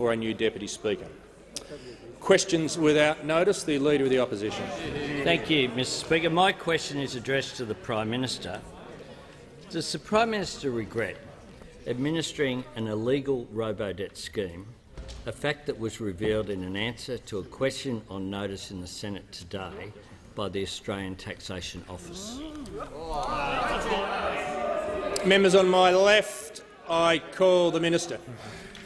or a new Deputy Speaker. Questions without notice. The Leader of the Opposition. Thank you, Mr Speaker. My question is addressed to the Prime Minister. Does the Prime Minister regret administering an illegal robo-debt scheme, a fact that was revealed in an answer to a question on notice in the Senate today by the Australian Taxation Office? Members on my left, I call the Minister.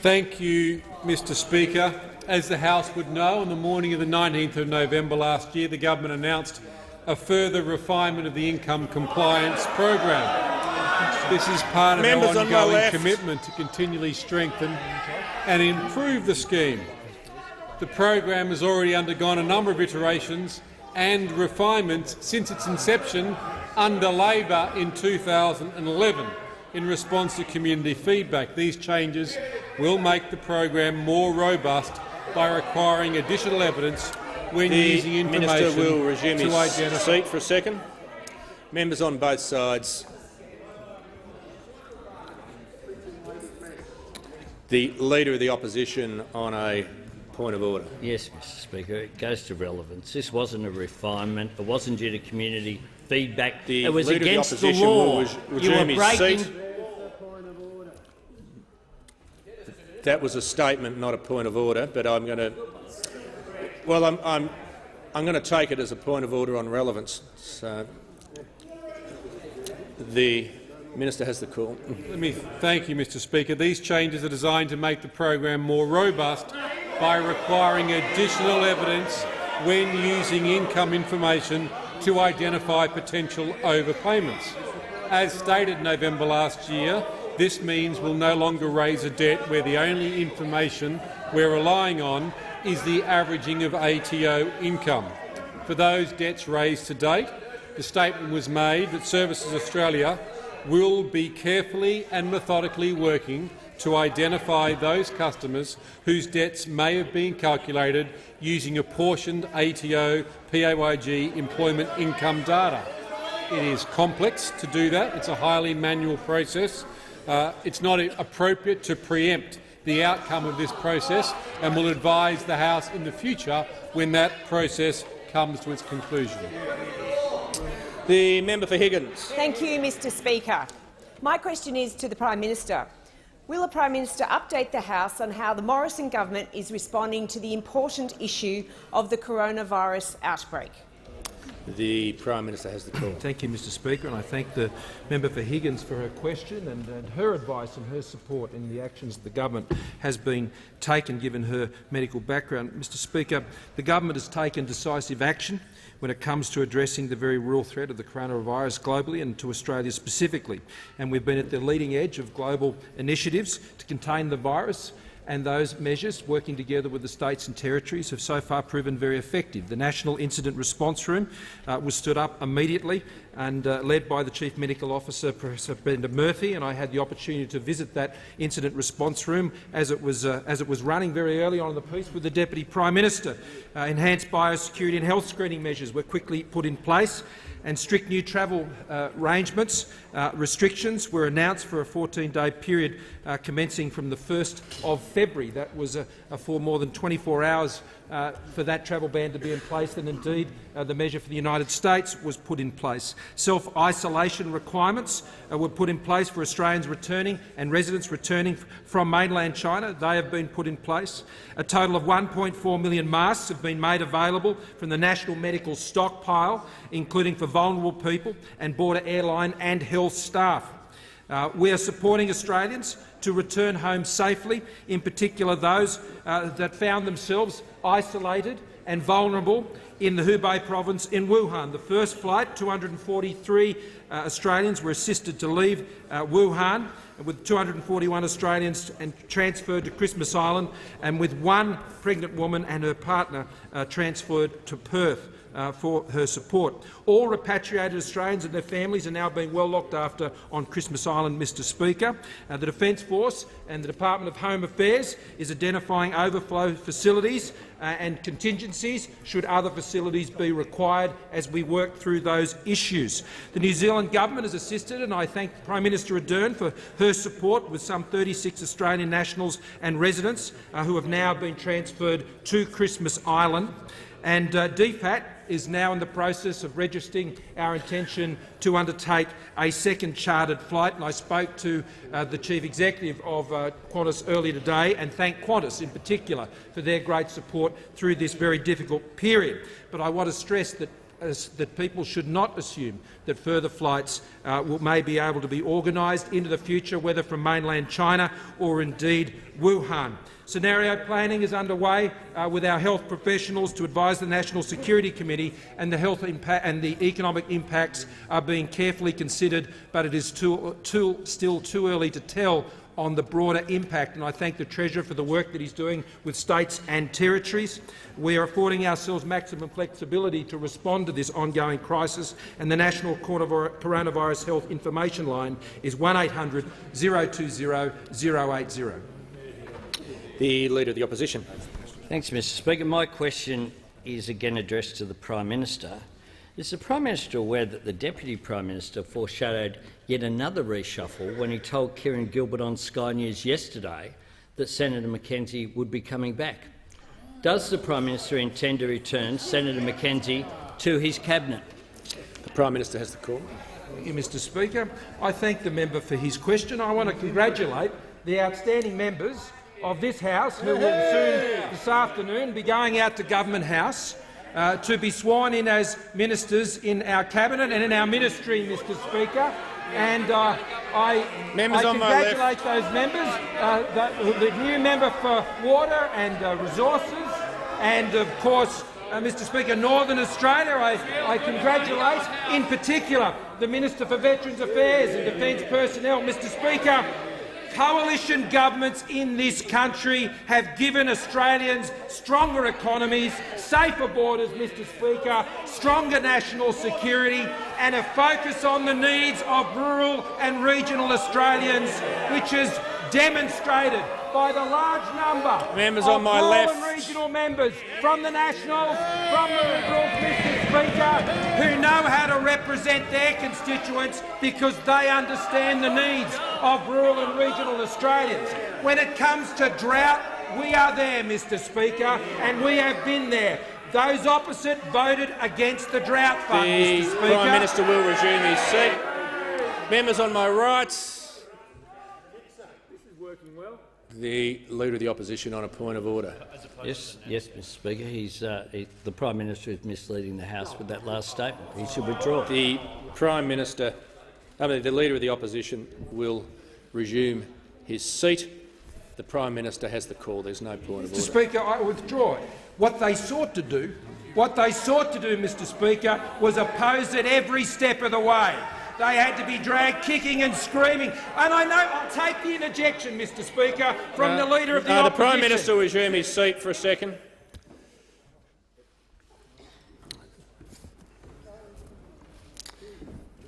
Thank you, Mr Speaker. As the House would know, on the morning of the 19th of November last year, the government announced a further refinement of the income compliance program. This is part of our ongoing commitment to continually strengthen and improve the scheme. The program has already undergone a number of iterations and refinements since its inception under Labor in 2011 in response to community feedback. These changes will make the program more robust by requiring additional evidence when using information The Minister will resume to his identify. seat for a second. Members on both sides. The Leader of the Opposition on a point of order. Yes, Mr Speaker. It goes to relevance. This wasn't a refinement. It wasn't due to community feedback. It was Leader against of the the Opposition law. will You were resume his breaking. seat. That was a statement, not a point of order. But I'm going to. Well, I'm going to take it as a point of order on relevance. So the Minister has the call. Let me thank you, Mr Speaker. These changes are designed to make the program more robust by requiring additional evidence when using income information to identify potential overpayments. As stated in November last year, this means we'll no longer raise a debt where the only information we're relying on is the averaging of ATO income. For those debts raised to date, the statement was made that Services Australia will be carefully and methodically working to identify those customers whose debts may have been calculated using apportioned ATO PAYG employment income data. It is complex to do that. It's a highly manual process. It's not appropriate to preempt the outcome of this process, and will advise the House in the future when that process comes to its conclusion. The member for Higgins. Thank you, Mr Speaker. My question is to the Prime Minister. Will the Prime Minister update the House on how the Morrison government is responding to the important issue of the coronavirus outbreak? The Prime Minister has the call. Thank you, Mr Speaker, and I thank the member for Higgins for her question and her advice and her support in the actions the government has been taken, given her medical background. Mr Speaker, the government has taken decisive action when it comes to addressing the very real threat of the coronavirus globally and to Australia specifically. And we've been at the leading edge of global initiatives to contain the virus, and those measures, working together with the states and territories, have so far proven very effective. The National Incident Response Room was stood up immediately and led by the Chief Medical Officer, Professor Brendan Murphy, and I had the opportunity to visit that incident response room as it was running very early on in the piece with the Deputy Prime Minister. Enhanced biosecurity and health screening measures were quickly put in place, and strict new travel restrictions were announced for a 14-day period commencing from the 1st of February. That was for more than 24 hours for that travel ban to be in place, and indeed the measure for the United States was put in place. Self-isolation requirements were put in place for Australians returning and residents returning from mainland China. They have been put in place. A total of 1.4 million masks have been made available from the National Medical Stockpile, including for vulnerable people and border airline and health staff. We are supporting Australians to return home safely, in particular those that found themselves isolated and vulnerable in the Hubei province in Wuhan. The first flight, 243 Australians were assisted to leave Wuhan, with 241 Australians transferred to Christmas Island, and with one pregnant woman and her partner transferred to Perth. for her support. All repatriated Australians and their families are now being well looked after on Christmas Island, Mr Speaker. The Defence Force and the Department of Home Affairs is identifying overflow facilities and contingencies should other facilities be required as we work through those issues. The New Zealand Government has assisted, and I thank Prime Minister Ardern for her support, with some 36 Australian nationals and residents who have now been transferred to Christmas Island. And DFAT is now in the process of registering our intention to undertake a second chartered flight. And I spoke to the Chief Executive of Qantas earlier today and thank Qantas in particular for their great support through this very difficult period. But I want to stress that people should not assume that further flights may be able to be organised into the future, whether from mainland China or indeed Wuhan. Scenario planning is underway with our health professionals to advise the National Security Committee, and the health and the economic impacts are being carefully considered, but it is still too early to tell on the broader impact, and I thank the Treasurer for the work that he's doing with states and territories. We are affording ourselves maximum flexibility to respond to this ongoing crisis, and the National Coronavirus Health Information Line is 1800 020 080. The Leader of the Opposition. Thanks, Mr Speaker. My question is again addressed to the Prime Minister. Is the Prime Minister aware that the Deputy Prime Minister foreshadowed yet another reshuffle when he told Kieran Gilbert on Sky News yesterday that Senator McKenzie would be coming back? Does the Prime Minister intend to return Senator McKenzie to his cabinet? The Prime Minister has the call. Thank you, Mr Speaker. I thank the member for his question. I want to congratulate the outstanding members of this House who will soon, this afternoon, be going out to Government House to be sworn in as ministers in our cabinet and in our ministry, Mr Speaker. And I congratulate those members, the new member for Water and Resources, and of course, Mr Speaker, Northern Australia. I congratulate in particular the Minister for Veterans Affairs and Defence Personnel. Mr Speaker, coalition governments in this country have given Australians stronger economies, safer borders, Mr Speaker, stronger national security and a focus on the needs of rural and regional Australians, which is demonstrated by the large number of rural and regional members from the Nationals, from the Liberals, Mr Speaker, who know how to represent their constituents because they understand the needs of rural and regional Australians. When it comes to drought, we are there, Mr Speaker, and we have been there. Those opposite voted against the drought fund, Mr Speaker. The Prime Minister will resume his seat. Members on my right. The Leader of the Opposition on a point of order. Yes, Mr Speaker. The Prime Minister is misleading the House with that last statement. He should withdraw. The Prime Minister, the Leader of the Opposition will resume his seat. The Prime Minister has the call. There's no point of order. Mr Speaker, I withdraw. What they sought to do, Mr Speaker, was oppose it every step of the way. They had to be dragged kicking and screaming. And I know I'll take the interjection, Mr Speaker, from the Leader of the Opposition. The Prime Minister will resume his seat for a second.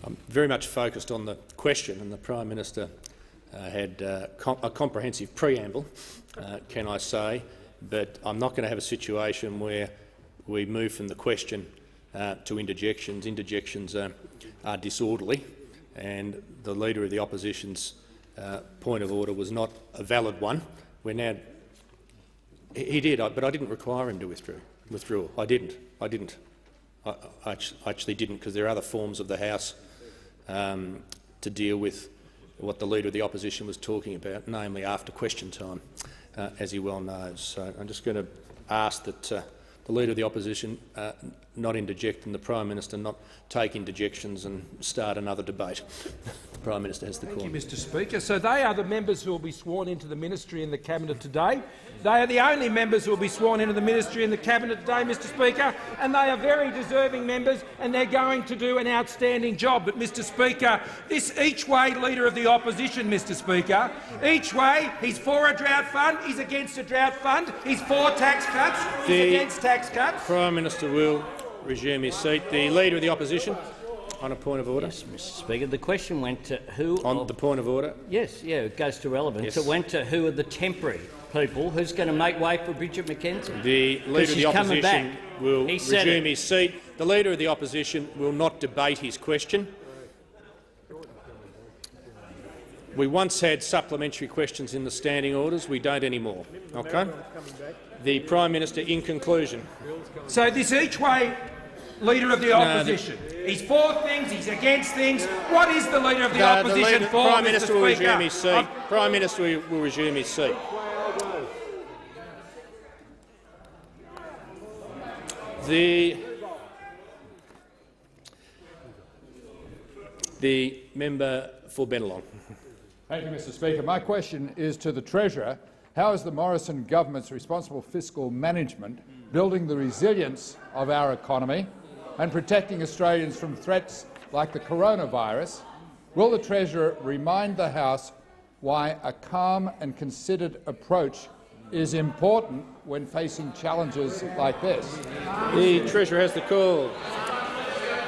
I'm very much focused on the question, and the Prime Minister had a comprehensive preamble, can I say, but I'm not going to have a situation where we move from the question to interjections. Interjections are disorderly, and the Leader of the Opposition's point of order was not a valid one. He did, but I didn't require him to withdraw. I didn't. I actually didn't, because there are other forms of the House to deal with what the Leader of the Opposition was talking about, namely after question time, as he well knows. So I'm just going to ask that the Leader of the Opposition not interject and the Prime Minister not take interjections and start another debate. The Prime Minister has the call. Thank you, Mr Speaker. So they are the members who will be sworn into the ministry and the cabinet today. They are the only members who will be sworn into the ministry and the cabinet today, Mr Speaker, and they are very deserving members, and they're going to do an outstanding job. But, Mr Speaker, this each-way Leader of the Opposition, Mr Speaker, each way, he's for a drought fund, he's against a drought fund, he's for tax cuts, he's against tax cuts. Prime Minister will resume his seat. The Leader of the Opposition, on a point of order. Yes, Mr. Speaker. The question went to who... On the point of order. Yes, yeah, it goes to relevance. Yes. It went to who are the temporary people, who's going to make way for Bridget McKenzie. The Leader of the Opposition will resume it. his seat. The Leader of the Opposition will not debate his question. We once had supplementary questions in the standing orders. We don't anymore. Okay? The Prime Minister, in conclusion. So this each way Leader of the Opposition. He's for things, he's against things. What is the Leader of the Opposition for, Prime Minister will Speaker? resume his seat. Prime Minister will resume his seat. The member for Bennelong. Thank you, Mr. Speaker. My question is to the Treasurer. How is the Morrison government's responsible fiscal management building the resilience of our economy and protecting Australians from threats like the coronavirus? Will the Treasurer remind the House why a calm and considered approach is important when facing challenges like this? The Treasurer has the call.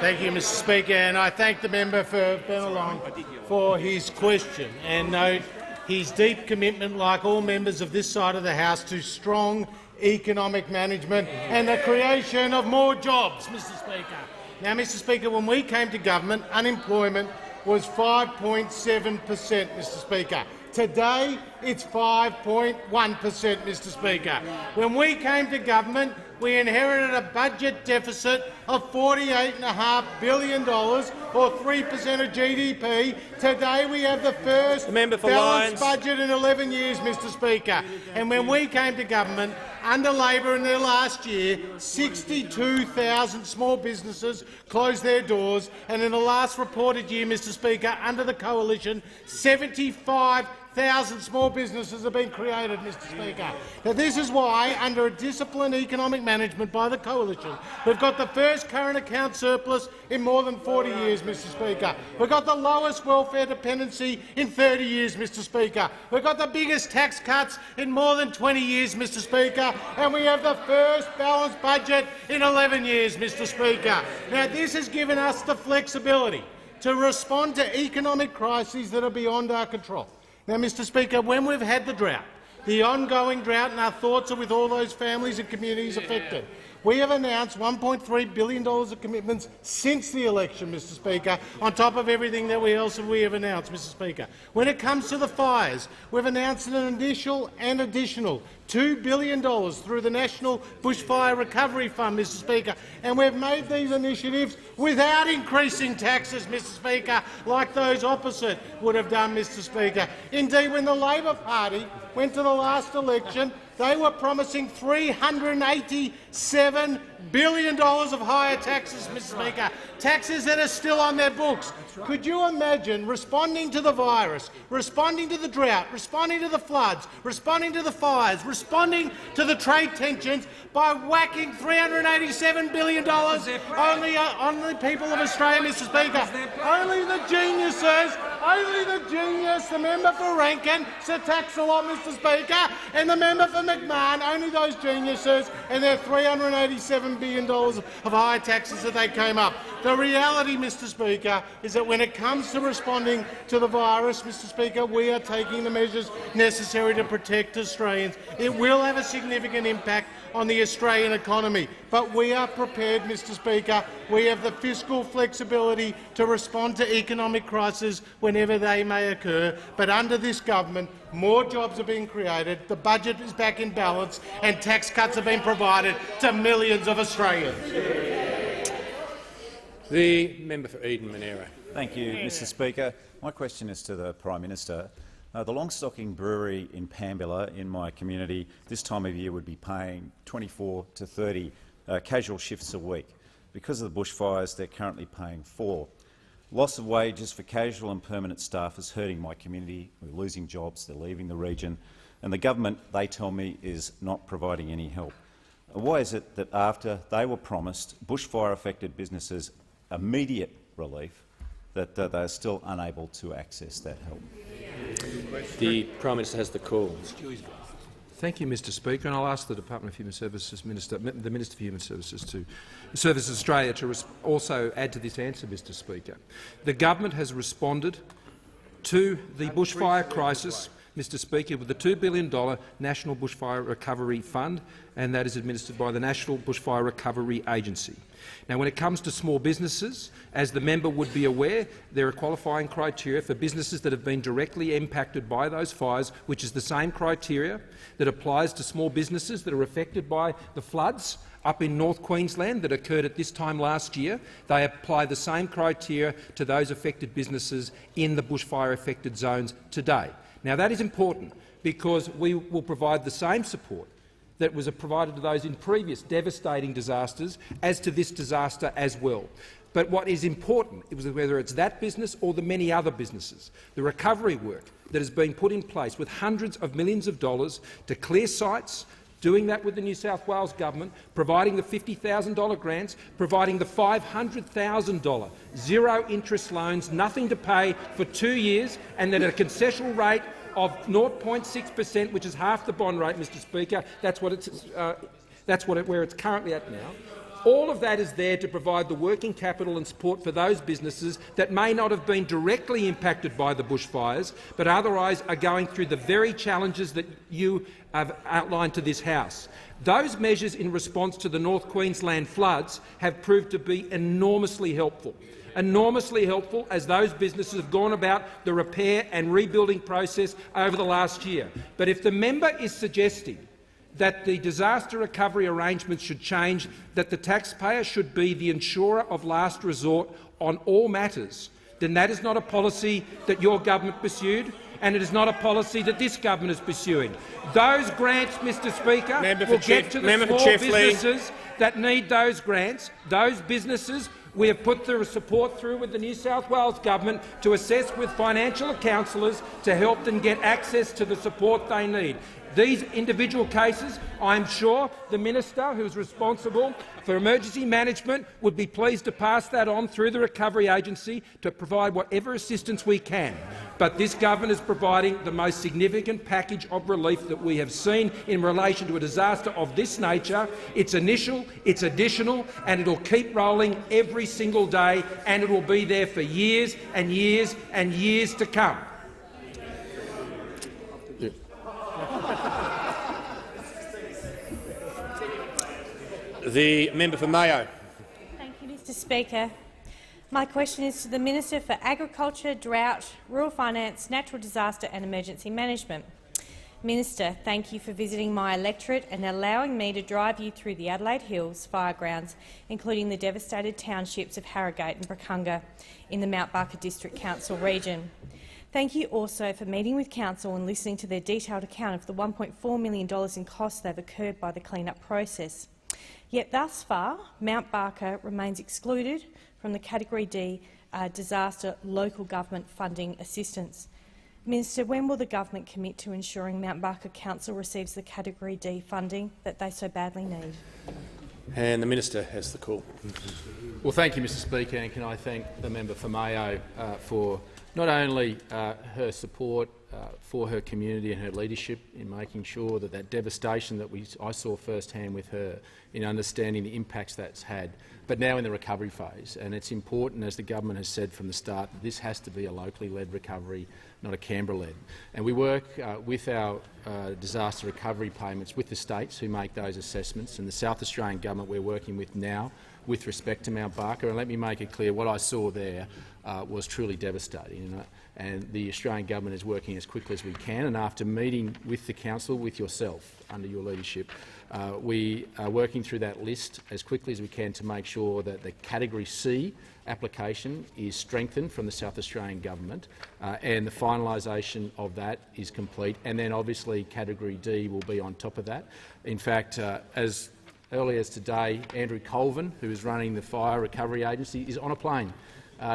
Thank you, Mr. Speaker, and I thank the member for Bennelong for his question and note his deep commitment, like all members of this side of the House, to strong economic management and the creation of more jobs, Mr. Speaker. Now, Mr. Speaker, when we came to government, unemployment was 5.7%, Mr. Speaker. Today, it's 5.1%, Mr. Speaker. When we came to government, we inherited a budget deficit of $48.5 billion, or 3% of GDP. Today we have the first balanced budget in 11 years, Mr. Speaker. And when we came to government, under Labor in their last year, 62,000 small businesses closed their doors, and in the last reported year, Mr. Speaker, under the Coalition, 75,000 small businesses have been created, Mr. Speaker. Now, this is why, under a disciplined economic management by the Coalition, we've got the first current account surplus in more than 40 years, Mr. Speaker. We've got the lowest welfare dependency in 30 years, Mr. Speaker. We've got the biggest tax cuts in more than 20 years, Mr. Speaker, and we have the first balanced budget in 11 years, Mr. Speaker. Now, this has given us the flexibility to respond to economic crises that are beyond our control. Now, Mr. Speaker, when we've had the drought, the ongoing drought, and our thoughts are with all those families and communities affected, we have announced $1.3 billion of commitments since the election, Mr. Speaker, on top of everything that we have announced, Mr. Speaker. When it comes to the fires, we've announced an additional $2 billion through the National Bushfire Recovery Fund, Mr. Speaker, and we've made these initiatives without increasing taxes, Mr. Speaker, like those opposite would have done, Mr. Speaker. Indeed, when the Labor Party went to the last election, they were promising $387 billion of higher taxes, Mr. Speaker, taxes that are still on their books. Could you imagine responding to the virus, responding to the drought, responding to the floods, responding to the fires, responding to the trade tensions by whacking $387 billion on the people of Australia, Mr. Speaker? Only the geniuses, the member for Rankin, Sir Tax a lot, Mr. Speaker, and the member for McMahon, only those geniuses and their $387 billion of higher taxes that they came up. The reality, Mr. Speaker, is that when it comes to responding to the virus, Mr. Speaker, we are taking the measures necessary to protect Australians. It will have a significant impact on the Australian economy, but we are prepared, Mr. Speaker. We have the fiscal flexibility to respond to economic crises whenever they may occur, but under this government, more jobs are being created, the budget is back in balance, and tax cuts have been provided to millions of Australians. The member for Eden-Monaro. Thank you, Mr. Speaker. My question is to the Prime Minister. The Longstocking Brewery in Pambilla, in my community, this time of year would be paying 24 to 30 casual shifts a week. Because of the bushfires, they're currently paying 4. Loss of wages for casual and permanent staff is hurting my community. We're losing jobs, they're leaving the region, and the government, they tell me, is not providing any help. Why is it that after they were promised bushfire-affected businesses immediate relief, that they are still unable to access that help? The Prime Minister has the call. Thank you, Mr Speaker, and I'll ask the Department of Human Services Minister, the Minister for Human Services Australia to also add to this answer, Mr Speaker. The government has responded to the bushfire crisis, Mr Speaker, with the $2 billion National Bushfire Recovery Fund, and that is administered by the National Bushfire Recovery Agency. Now, when it comes to small businesses, as the member would be aware, there are qualifying criteria for businesses that have been directly impacted by those fires, which is the same criteria that applies to small businesses that are affected by the floods up in North Queensland that occurred at this time last year. They apply the same criteria to those affected businesses in the bushfire-affected zones today. Now, that is important because we will provide the same support that was provided to those in previous devastating disasters as to this disaster as well. But what is important is whether it's that business or the many other businesses, the recovery work that has been put in place with hundreds of millions of dollars to clear sites, doing that with the New South Wales government, providing the $50,000 grants, providing the $500,000 zero-interest loans, nothing to pay for 2 years, and then a concessional rate of 0.6%, which is half the bond rate, Mr Speaker. That's where it's currently at now. All of that is there to provide the working capital and support for those businesses that may not have been directly impacted by the bushfires, but otherwise are going through the very challenges that you have outlined to this House. Those measures in response to the North Queensland floods have proved to be enormously helpful. Enormously helpful as those businesses have gone about the repair and rebuilding process over the last year. But if the member is suggesting that the disaster recovery arrangements should change, that the taxpayer should be the insurer of last resort on all matters, then that is not a policy that your government pursued, and it is not a policy that this government is pursuing. Those grants, Mr Speaker, will get to the small businesses that need those grants. Those businesses we have put the support through with the New South Wales government to assess with financial counsellors to help them get access to the support they need. These individual cases, I am sure the minister who is responsible for emergency management would be pleased to pass that on through the Recovery Agency to provide whatever assistance we can. But this government is providing the most significant package of relief that we have seen in relation to a disaster of this nature. It's initial, it's additional, and it will keep rolling every single day, and it will be there for years and years and years to come. The member for Mayo. Thank you, Mr Speaker. My question is to the Minister for Agriculture, Drought, Rural Finance, Natural Disaster and Emergency Management. Minister, thank you for visiting my electorate and allowing me to drive you through the Adelaide Hills firegrounds, including the devastated townships of Harrogate and Bracunga in the Mount Barker District Council region. Thank you also for meeting with Council and listening to their detailed account of the $1.4 million in costs that have occurred by the clean-up process. Yet thus far, Mount Barker remains excluded from the Category D disaster local government funding assistance. Minister, when will the government commit to ensuring Mount Barker Council receives the Category D funding that they so badly need? And the minister has the call. Well, thank you, Mr Speaker, and can I thank the member for Mayo for not only her support for her community and her leadership in making sure that that devastation that I saw firsthand with her in understanding the impacts that's had, but now in the recovery phase. And it's important, as the government has said from the start, that this has to be a locally led recovery, not a Canberra-led. And we work with our disaster recovery payments with the states who make those assessments, and the South Australian government we're working with now with respect to Mount Barker. And let me make it clear, what I saw there was truly devastating. And the Australian government is working as quickly as we can. And after meeting with the council, with yourself, under your leadership, we are working through that list as quickly as we can to make sure that the Category C application is strengthened from the South Australian government, and the finalisation of that is complete. And then obviously Category D will be on top of that. In fact, as early as today, Andrew Colvin, who is running the Fire Recovery Agency, is on a plane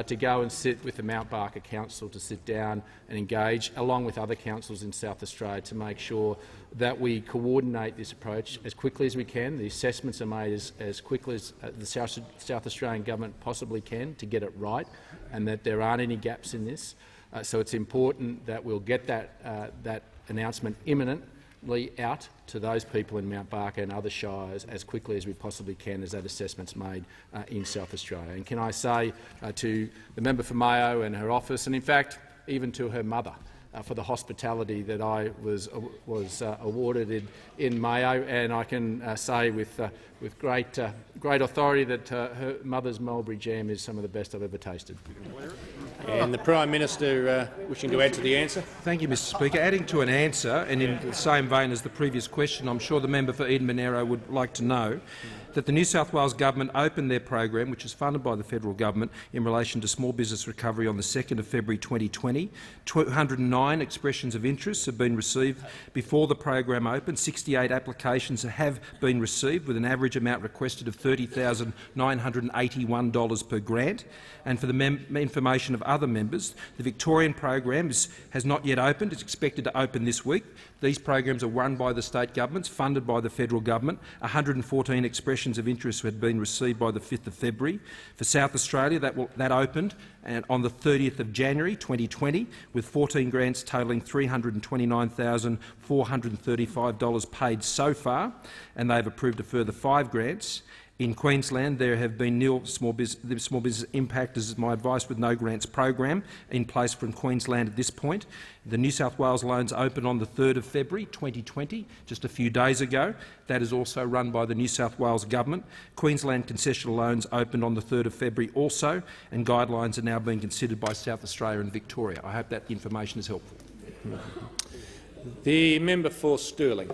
to go and sit with the Mount Barker Council, to sit down and engage, along with other councils in South Australia, to make sure that we coordinate this approach as quickly as we can. The assessments are made as quickly as the South Australian government possibly can to get it right, and that there aren't any gaps in this. So it's important that we'll get that announcement imminent, out to those people in Mount Barker and other shires as quickly as we possibly can as that assessment's made in South Australia. And can I say to the member for Mayo and her office, and in fact even to her mother, for the hospitality that I was awarded in Mayo, and I can say with great authority that her mother's mulberry jam is some of the best I've ever tasted. And the Prime Minister wishing to add to the answer. Thank you, Mr Speaker. Adding to an answer, and in the same vein as the previous question, I'm sure the member for Eden Monaro would like to know that the New South Wales Government opened their program, which is funded by the federal government, in relation to small business recovery on the 2nd of February 2020. 209 expressions of interest have been received before the program opened. 68 applications have been received, with an average amount requested of $30,981 per grant. And for the information of other members, the Victorian program has not yet opened. It's expected to open this week. These programs are run by the state governments, funded by the federal government. 114 expressions of interest had been received by the 5th of February. For South Australia, that opened on the 30th of January 2020, with 14 grants totalling $329,435 paid so far, and they've approved a further 5 grants. In Queensland, there have been nil small business impact, as is my advice, with no grants program in place from Queensland at this point. The New South Wales loans opened on the 3rd of February 2020, just a few days ago. That is also run by the New South Wales Government. Queensland concessional loans opened on the 3rd of February also, and guidelines are now being considered by South Australia and Victoria. I hope that information is helpful. The member for Stirling.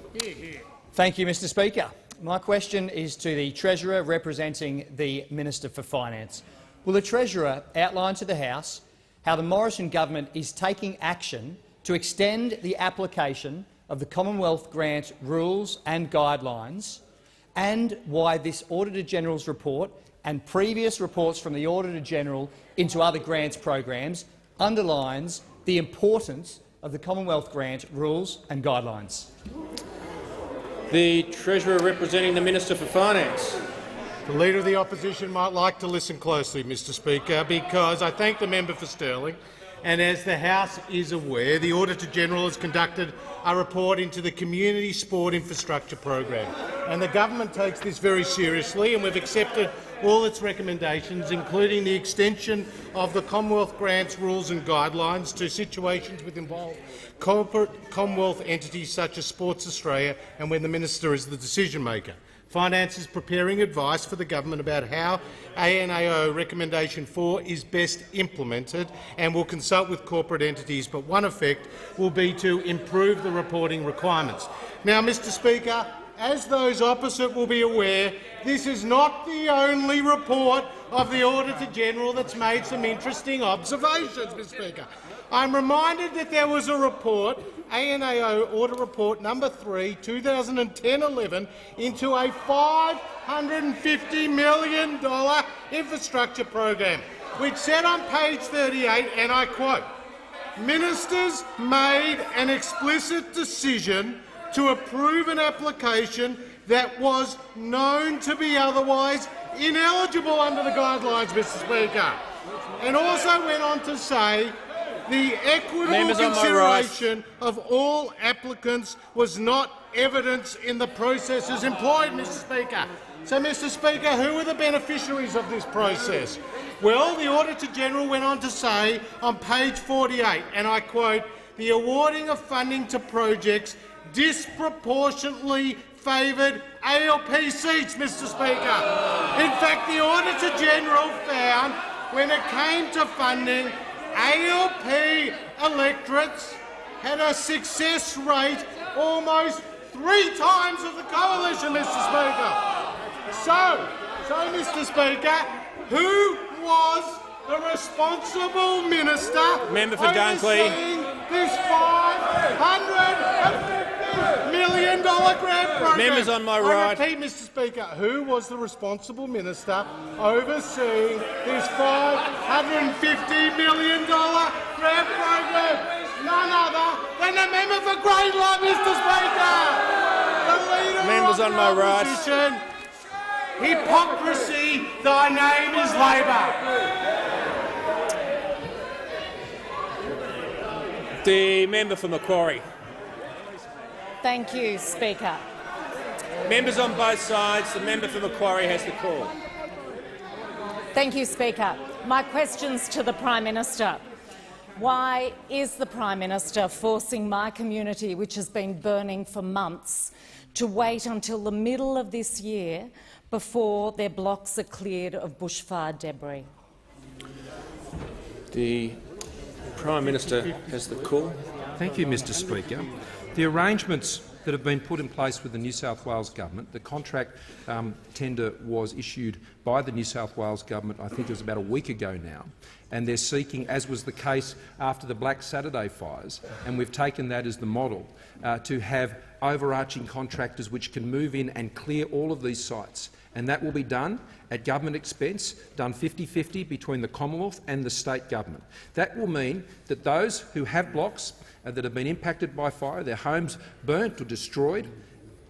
Thank you, Mr Speaker. My question is to the Treasurer representing the Minister for Finance. Will the Treasurer outline to the House how the Morrison government is taking action to extend the application of the Commonwealth Grant rules and guidelines, and why this Auditor-General's report and previous reports from the Auditor-General into other grants programs underlines the importance of the Commonwealth Grant rules and guidelines? The Treasurer representing the Minister for Finance. The Leader of the Opposition might like to listen closely, Mr Speaker, because I thank the member for Stirling, and as the House is aware, the Auditor-General has conducted a report into the Community Sport Infrastructure Program, and the government takes this very seriously, and we've accepted all its recommendations, including the extension of the Commonwealth Grants rules and guidelines to situations which involve corporate Commonwealth entities such as Sports Australia, and when the Minister is the decision-maker. Finance is preparing advice for the government about how ANAO Recommendation 4 is best implemented, and will consult with corporate entities, but one effect will be to improve the reporting requirements. Now, Mr Speaker, as those opposite will be aware, this is not the only report of the Auditor-General that's made some interesting observations, Mr Speaker. I'm reminded that there was a report, ANAO Audit Report No. 3, 2010-11, into a $550 million infrastructure program, which said on page 38, and I quote, "Ministers made an explicit decision to approve an application that was known to be otherwise ineligible under the guidelines," Mr Speaker, and also went on to say the equitable consideration of all applicants was not evidence in the processes employed, Mr Speaker. So, Mr Speaker, who are the beneficiaries of this process? Well, the Auditor-General went on to say on page 48, and I quote, "The awarding of funding to projects disproportionately favoured ALP seats," Mr Speaker. In fact, the Auditor-General found when it came to funding, ALP electorates had a success rate almost 3 times of the coalition, Mr Speaker. So, Mr Speaker, who was the responsible minister Member for Dunkley. overseeing this $550 million grant program? Members on my I right. repeat, Mr Speaker, who was the responsible minister overseeing this $550 million grant program? None other than the member for Greenlaw, Mr Speaker. The leader Members of on the my right. opposition. Hypocrisy, thy name is Labor. The member for Macquarie. Thank you, Speaker. Members on both sides, the member for Macquarie has the call. Thank you, Speaker. My question's to the Prime Minister. Why is the Prime Minister forcing my community, which has been burning for months, to wait until the middle of this year before their blocks are cleared of bushfire debris? The Prime Minister has the call. Thank you, Mr Speaker. The arrangements that have been put in place with the New South Wales Government, the contract tender was issued by the New South Wales Government, I think it was about a week ago now, and they're seeking, as was the case after the Black Saturday fires, and we've taken that as the model, to have overarching contractors which can move in and clear all of these sites. And that will be done at government expense, done 50-50 between the Commonwealth and the state government. That will mean that those who have blocks that have been impacted by fire, their homes burnt or destroyed,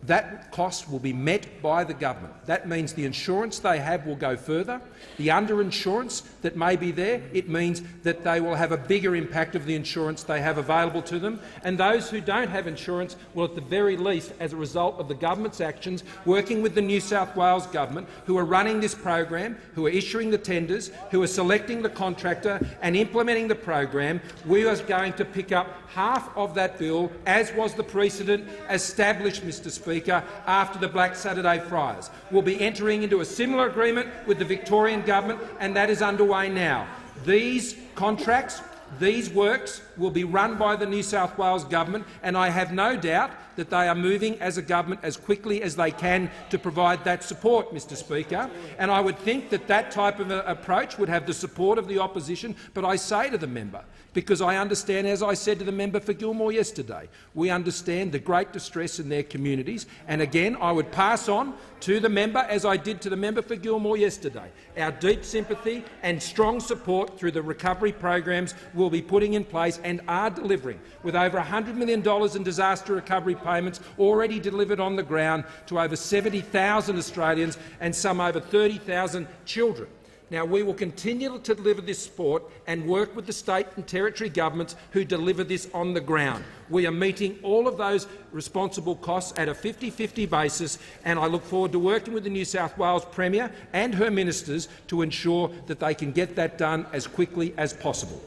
that cost will be met by the government. That means the insurance they have will go further. The underinsurance that may be there, it means that they will have a bigger impact of the insurance they have available to them. And those who don't have insurance will, at the very least, as a result of the government's actions, working with the New South Wales Government, who are running this program, who are issuing the tenders, who are selecting the contractor and implementing the program, we are going to pick up half of that bill, as was the precedent established, Mr Speaker, after the Black Saturday fires. We'll be entering into a similar agreement with the Victorian Government, and that is underway now. These contracts, these works, will be run by the New South Wales Government, and I have no doubt that they are moving as a government as quickly as they can to provide that support, Mr Speaker. And I would think that that type of approach would have the support of the opposition, but I say to the member, because I understand, as I said to the member for Gilmore yesterday, we understand the great distress in their communities, and again I would pass on to the member, as I did to the member for Gilmore yesterday, our deep sympathy and strong support through the recovery programs we'll be putting in place and are delivering, with over $100 million in disaster recovery payments already delivered on the ground to over 70,000 Australians and some over 30,000 children. Now, we will continue to deliver this support and work with the state and territory governments who deliver this on the ground. We are meeting all of those responsible costs at a 50-50 basis, and I look forward to working with the New South Wales Premier and her ministers to ensure that they can get that done as quickly as possible.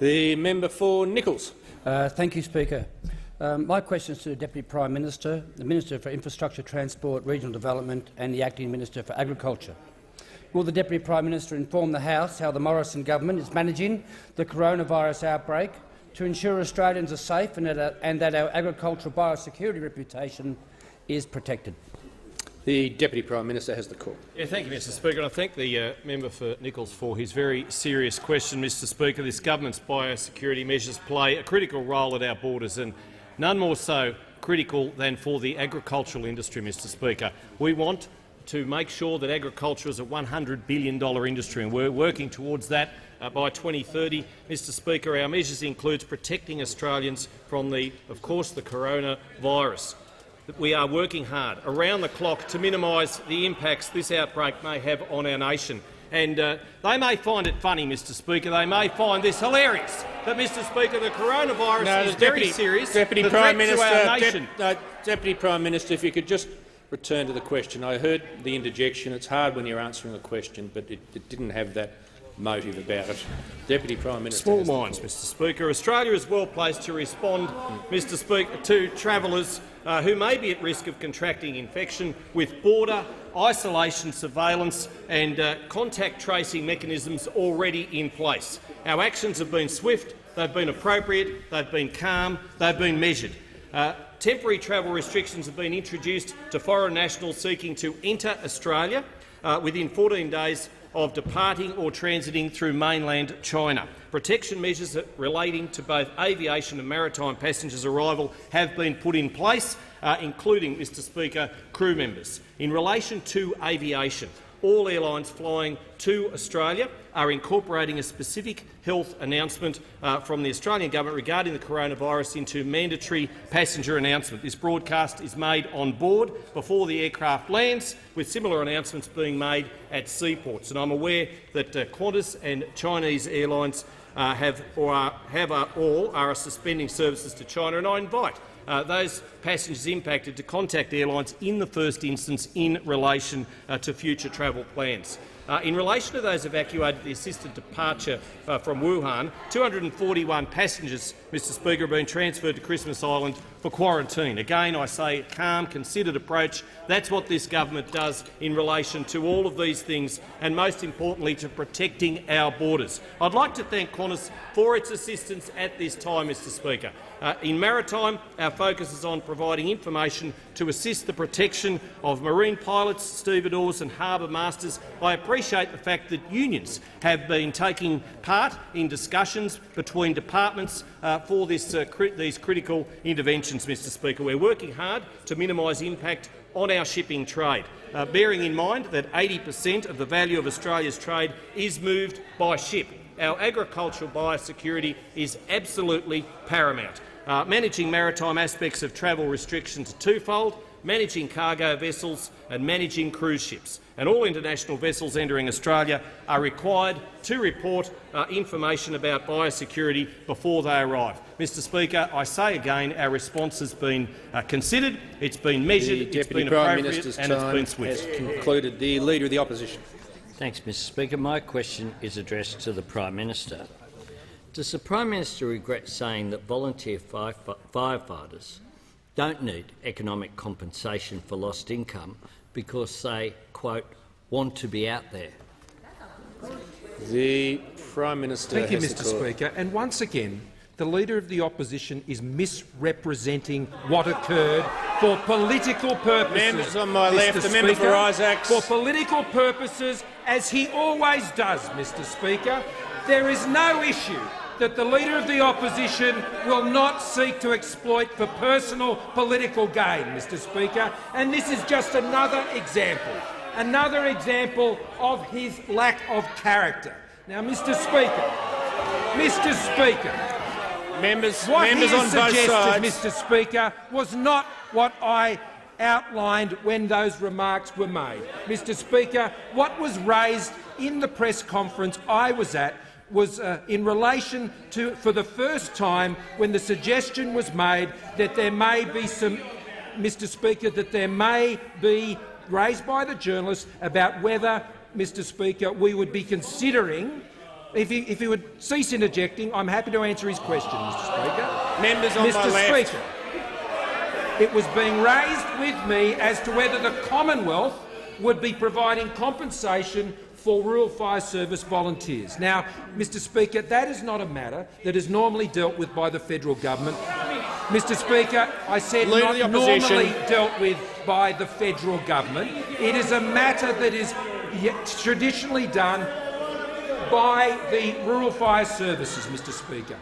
The member for Nichols. Thank you, Speaker. My question is to the Deputy Prime Minister, the Minister for Infrastructure, Transport, Regional Development and the Acting Minister for Agriculture. Will the Deputy Prime Minister inform the House how the Morrison government is managing the coronavirus outbreak to ensure Australians are safe and that our agricultural biosecurity reputation is protected? The Deputy Prime Minister has the call. Thank you, Mr Speaker. And I thank the member for Nichols for his very serious question, Mr Speaker. This government's biosecurity measures play a critical role at our borders, and none more so critical than for the agricultural industry, Mr Speaker. We want to make sure that agriculture is a $100 billion industry, and we're working towards that by 2030. Mr Speaker, our measures include protecting Australians from, of course, the coronavirus. We are working hard, around the clock, to minimise the impacts this outbreak may have on our nation. And they may find it funny, Mr Speaker, they may find this hilarious, but, Mr Speaker, the coronavirus is very serious. Deputy Prime Minister, Deputy Prime Minister, if you could just return to the question. I heard the interjection. It's hard when you're answering a question, but it didn't have that motive about it. Deputy Prime Minister. Small minds, Mr Speaker. Australia is well placed to respond, Mr Speaker, to travellers who may be at risk of contracting infection with border, isolation, surveillance and contact tracing mechanisms already in place. Our actions have been swift, they've been appropriate, they've been calm, they've been measured. Temporary travel restrictions have been introduced to foreign nationals seeking to enter Australia within 14 days of departing or transiting through mainland China. Protection measures relating to both aviation and maritime passengers' arrival have been put in place, including, Mr Speaker, crew members. In relation to aviation, all airlines flying to Australia are incorporating a specific health announcement from the Australian Government regarding the coronavirus into mandatory passenger announcement. This broadcast is made on board before the aircraft lands, with similar announcements being made at seaports. And I'm aware that Qantas and Chinese airlines are suspending services to China, and I invite those passengers impacted to contact airlines in the first instance in relation to future travel plans. In relation to those evacuated the assisted departure from Wuhan, 241 passengers, Mr Speaker, have been transferred to Christmas Island for quarantine. Again, I say a calm, considered approach. That's what this government does in relation to all of these things and, most importantly, to protecting our borders. I'd like to thank Qantas for its assistance at this time, Mr Speaker. In maritime, our focus is on providing information to assist the protection of marine pilots, stevedores and harbour masters. I appreciate the fact that unions have been taking part in discussions between departments for these critical interventions, Mr Speaker. We're working hard to minimise impact on our shipping trade, bearing in mind that 80% of the value of Australia's trade is moved by ship. Our agricultural biosecurity is absolutely paramount. Managing maritime aspects of travel restrictions are twofold: managing cargo vessels and managing cruise ships. And all international vessels entering Australia are required to report information about biosecurity before they arrive. Mr Speaker, I say again, our response has been considered, it's been measured, it's been appropriate and it's been swift. Has concluded. The Leader of the Opposition. Thanks, Mr Speaker. My question is addressed to the Prime Minister. Does the Prime Minister regret saying that volunteer firefighters don't need economic compensation for lost income because they, quote, want to be out there? The Prime Minister. Thank you, Mr Speaker. And once again, the Leader of the Opposition is misrepresenting what occurred for political purposes. Members on my left, the member for Isaacs. For political purposes, as he always does, Mr Speaker. There is no issue that the Leader of the Opposition will not seek to exploit for personal political gain, Mr Speaker, and this is just another example of his lack of character. Now, Mr Speaker, what he has suggested, Mr Speaker, was not what I outlined when those remarks were made. Mr Speaker, what was raised in the press conference I was at was in relation to, for the first time, when the suggestion was made that there may be some, Mr Speaker, that there may be raised by the journalist about whether, Mr Speaker, we would be considering, if he would cease interjecting, I'm happy to answer his question, Mr Speaker. Members on my left. Speaker, it was being raised with me as to whether the Commonwealth would be providing compensation for Rural Fire Service volunteers. Now, Mr Speaker, that is not a matter that is normally dealt with by the federal government. Mr Speaker, I said not normally dealt with by the federal government. It is a matter that is traditionally done by the Rural Fire Services, Mr Speaker.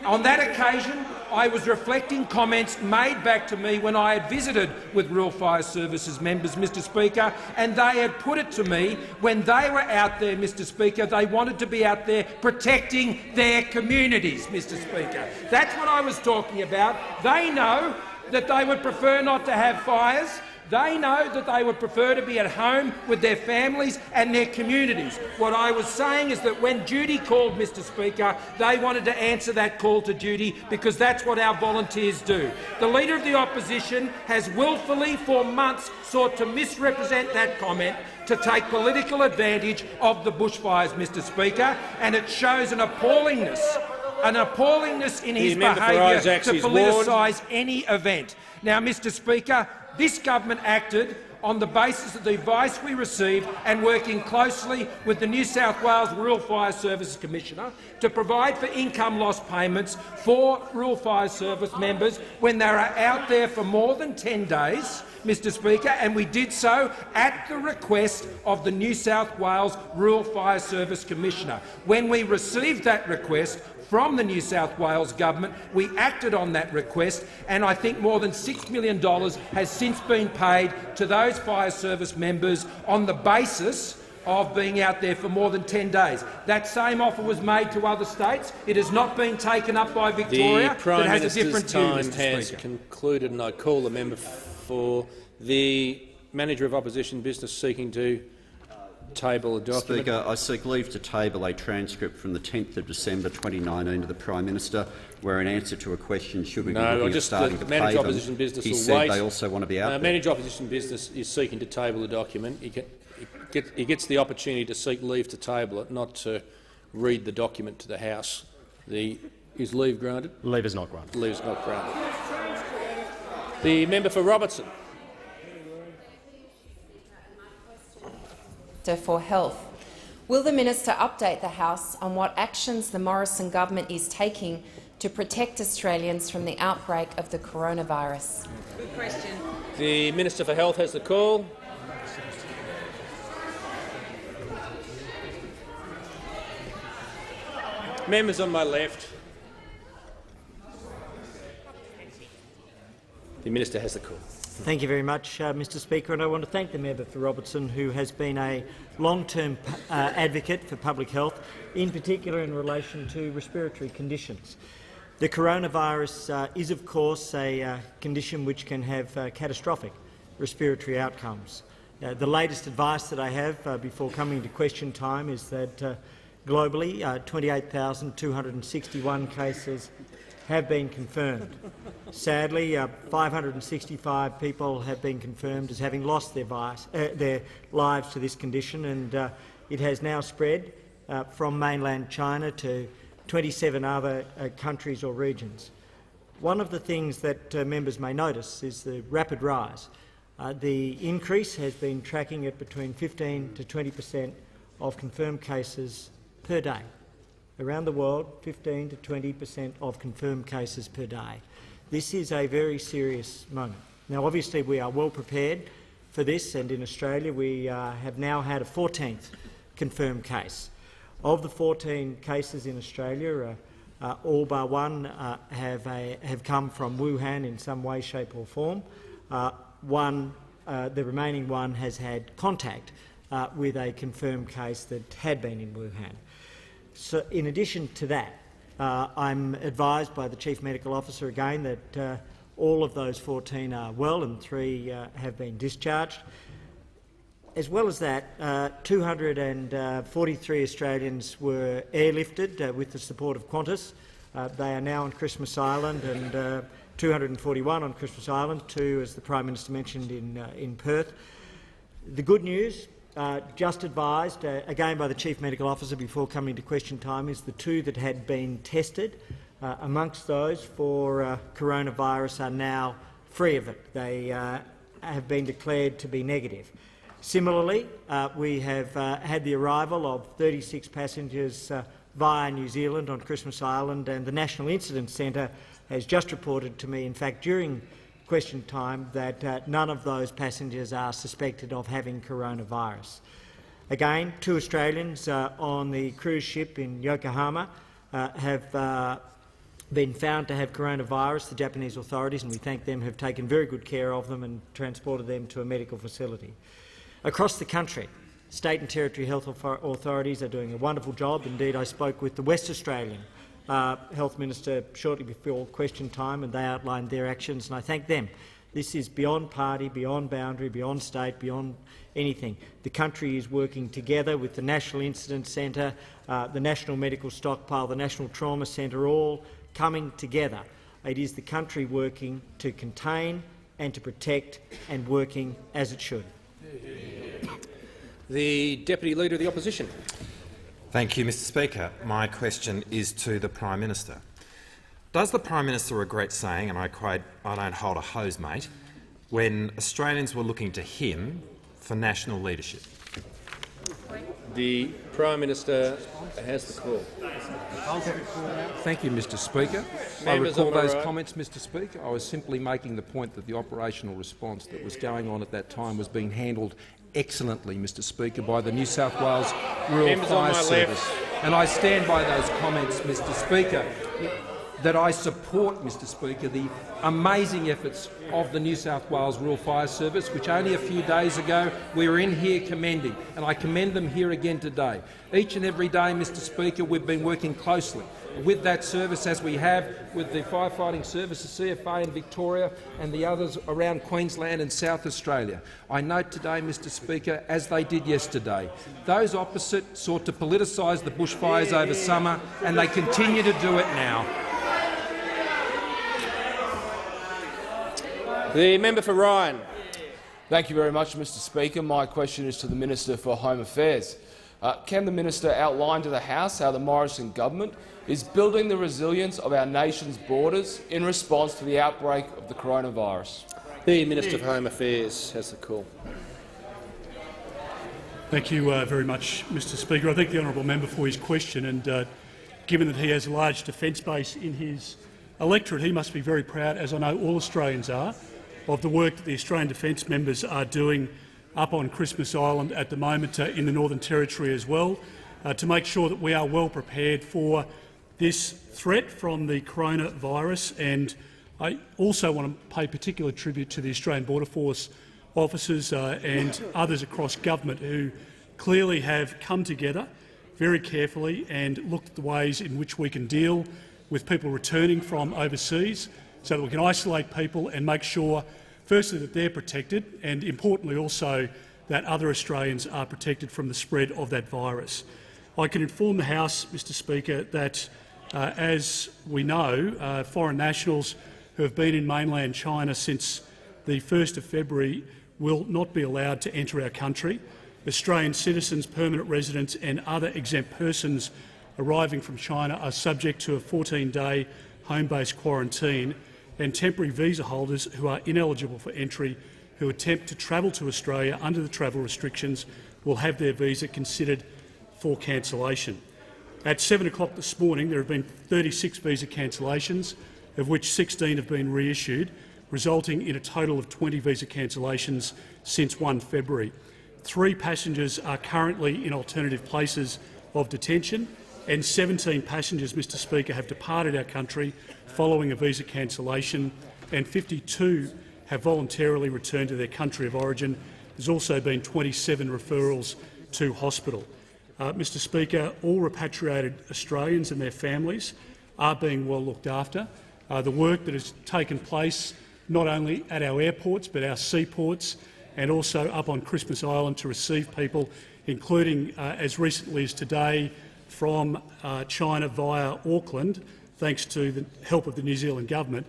On that occasion, I was reflecting comments made back to me when I had visited with Rural Fire Services members, Mr Speaker, and they had put it to me when they were out there, Mr Speaker, they wanted to be out there protecting their communities, Mr Speaker. That's what I was talking about. They know that they would prefer not to have fires. They know that they would prefer to be at home with their families and their communities. What I was saying is that when duty called, Mr Speaker, they wanted to answer that call to duty because that's what our volunteers do. The Leader of the Opposition has wilfully for months sought to misrepresent that comment to take political advantage of the bushfires, Mr Speaker, and it shows an appallingness in his behaviour to politicise any event. Now, Mr Speaker, this government acted on the basis of the advice we received and working closely with the New South Wales Rural Fire Services Commissioner to provide for income loss payments for Rural Fire Service members when they are out there for more than 10 days, Mr Speaker, and we did so at the request of the New South Wales Rural Fire Service Commissioner. When we received that request from the New South Wales government, we acted on that request, and I think more than $6 million has since been paid to those fire service members on the basis of being out there for more than 10 days. That same offer was made to other states. It has not been taken up by Victoria. The Prime that has a different view, Minister's time has concluded, and I call the member for the Manager of Opposition Business seeking to table a document. Speaker, I seek leave to table a transcript from the 10th of December 2019 to the Prime Minister, where in answer to a question should we be looking at starting to pay them, opposition business he will said wait. they also want to be out there. Managed opposition business is seeking to table the document. He gets the opportunity to seek leave to table it, not to read the document to the House. Is leave granted? Leave is not granted. Leave is not granted. The member for Robertson. For Health. Will the Minister update the House on what actions the Morrison government is taking to protect Australians from the outbreak of the coronavirus? Good question. The Minister for Health has the call. Members on my left. The Minister has the call. Thank you very much, Mr Speaker, and I want to thank the member for Robertson, who has been a long-term advocate for public health, in particular in relation to respiratory conditions. The coronavirus is, of course, a condition which can have catastrophic respiratory outcomes. The latest advice that I have before coming to question time is that globally 28,261 cases have been confirmed. Sadly, 565 people have been confirmed as having lost their lives to this condition, and it has now spread from mainland China to 27 other countries or regions. One of the things that members may notice is the rapid rise. The increase has been tracking at between 15 to 20% of confirmed cases per day. Around the world, 15 to 20% of confirmed cases per day. This is a very serious moment. Now, obviously, we are well prepared for this, and in Australia we have now had a 14th confirmed case. Of the 14 cases in Australia, all bar one have come from Wuhan in some way, shape or form. The remaining one has had contact with a confirmed case that had been in Wuhan. So, in addition to that, I'm advised by the Chief Medical Officer again that all of those 14 are well and 3 have been discharged. As well as that, 243 Australians were airlifted with the support of Qantas. They are now on Christmas Island, and 241 on Christmas Island, 2, as the Prime Minister mentioned, in Perth. The good news, just advised again by the Chief Medical Officer before coming to question time, is the 2 that had been tested amongst those for coronavirus are now free of it. They have been declared to be negative. Similarly, we have had the arrival of 36 passengers via New Zealand on Christmas Island, and the National Incident Centre has just reported to me, in fact during question time, that none of those passengers are suspected of having coronavirus. Again, 2 Australians on the cruise ship in Yokohama have been found to have coronavirus. The Japanese authorities, and we thank them, have taken very good care of them and transported them to a medical facility. Across the country, state and territory health authorities are doing a wonderful job. Indeed, I spoke with the West Australian Health Minister shortly before question time, and they outlined their actions, and I thank them. This is beyond party, beyond boundary, beyond state, beyond anything. The country is working together with the National Incident Centre, the National Medical Stockpile, the National Trauma Centre, all coming together. It is the country working to contain and to protect, and working as it should. The Deputy Leader of the Opposition. Thank you, Mr Speaker. My question is to the Prime Minister. Does the Prime Minister regret saying, and I quote, "I don't hold a hose, mate," when Australians were looking to him for national leadership? The Prime Minister has the call. Thank you, Mr Speaker. I recall those comments, Mr Speaker. I was simply making the point that the operational response that was going on at that time was being handled excellently, Mr Speaker, by the New South Wales Rural Fire Service. And I stand by those comments, Mr Speaker. that I support, Mr Speaker, the amazing efforts of the New South Wales Rural Fire Service, which only a few days ago we were in here commending, and I commend them here again today. Each and every day, Mr Speaker, we've been working closely with that service, as we have with the firefighting service, the CFA in Victoria and the others around Queensland and South Australia. I note today, Mr Speaker, as they did yesterday, those opposite sought to politicise the bushfires over summer, and they continue to do it now. The member for Ryan. Thank you very much, Mr Speaker. My question is to the Minister for Home Affairs. Can the minister outline to the House how the Morrison government is building the resilience of our nation's borders in response to the outbreak of the coronavirus? The Minister for Home Affairs has the call. Thank you very much, Mr Speaker. I thank the honourable member for his question, and given that he has a large defence base in his electorate, he must be very proud, as I know all Australians are, of the work that the Australian Defence members are doing up on Christmas Island at the moment in the Northern Territory as well, to make sure that we are well prepared for this threat from the coronavirus. And I also want to pay particular tribute to the Australian Border Force officers and others across government who clearly have come together very carefully and looked at the ways in which we can deal with people returning from overseas so that we can isolate people and make sure, firstly, that they're protected, and importantly also that other Australians are protected from the spread of that virus. I can inform the House, Mr Speaker, that as we know, foreign nationals who have been in mainland China since the 1st of February will not be allowed to enter our country. Australian citizens, permanent residents and other exempt persons arriving from China are subject to a 14-day home-based quarantine, and temporary visa holders who are ineligible for entry who attempt to travel to Australia under the travel restrictions will have their visa considered for cancellation. At 7 o'clock this morning, there have been 36 visa cancellations, of which 16 have been reissued, resulting in a total of 20 visa cancellations since 1 February. 3 passengers are currently in alternative places of detention, and 17 passengers, Mr Speaker, have departed our country following a visa cancellation, and 52 have voluntarily returned to their country of origin. There's also been 27 referrals to hospital. Mr Speaker, all repatriated Australians and their families are being well looked after. The work that has taken place not only at our airports but our seaports and also up on Christmas Island to receive people, including as recently as today from China via Auckland, thanks to the help of the New Zealand government,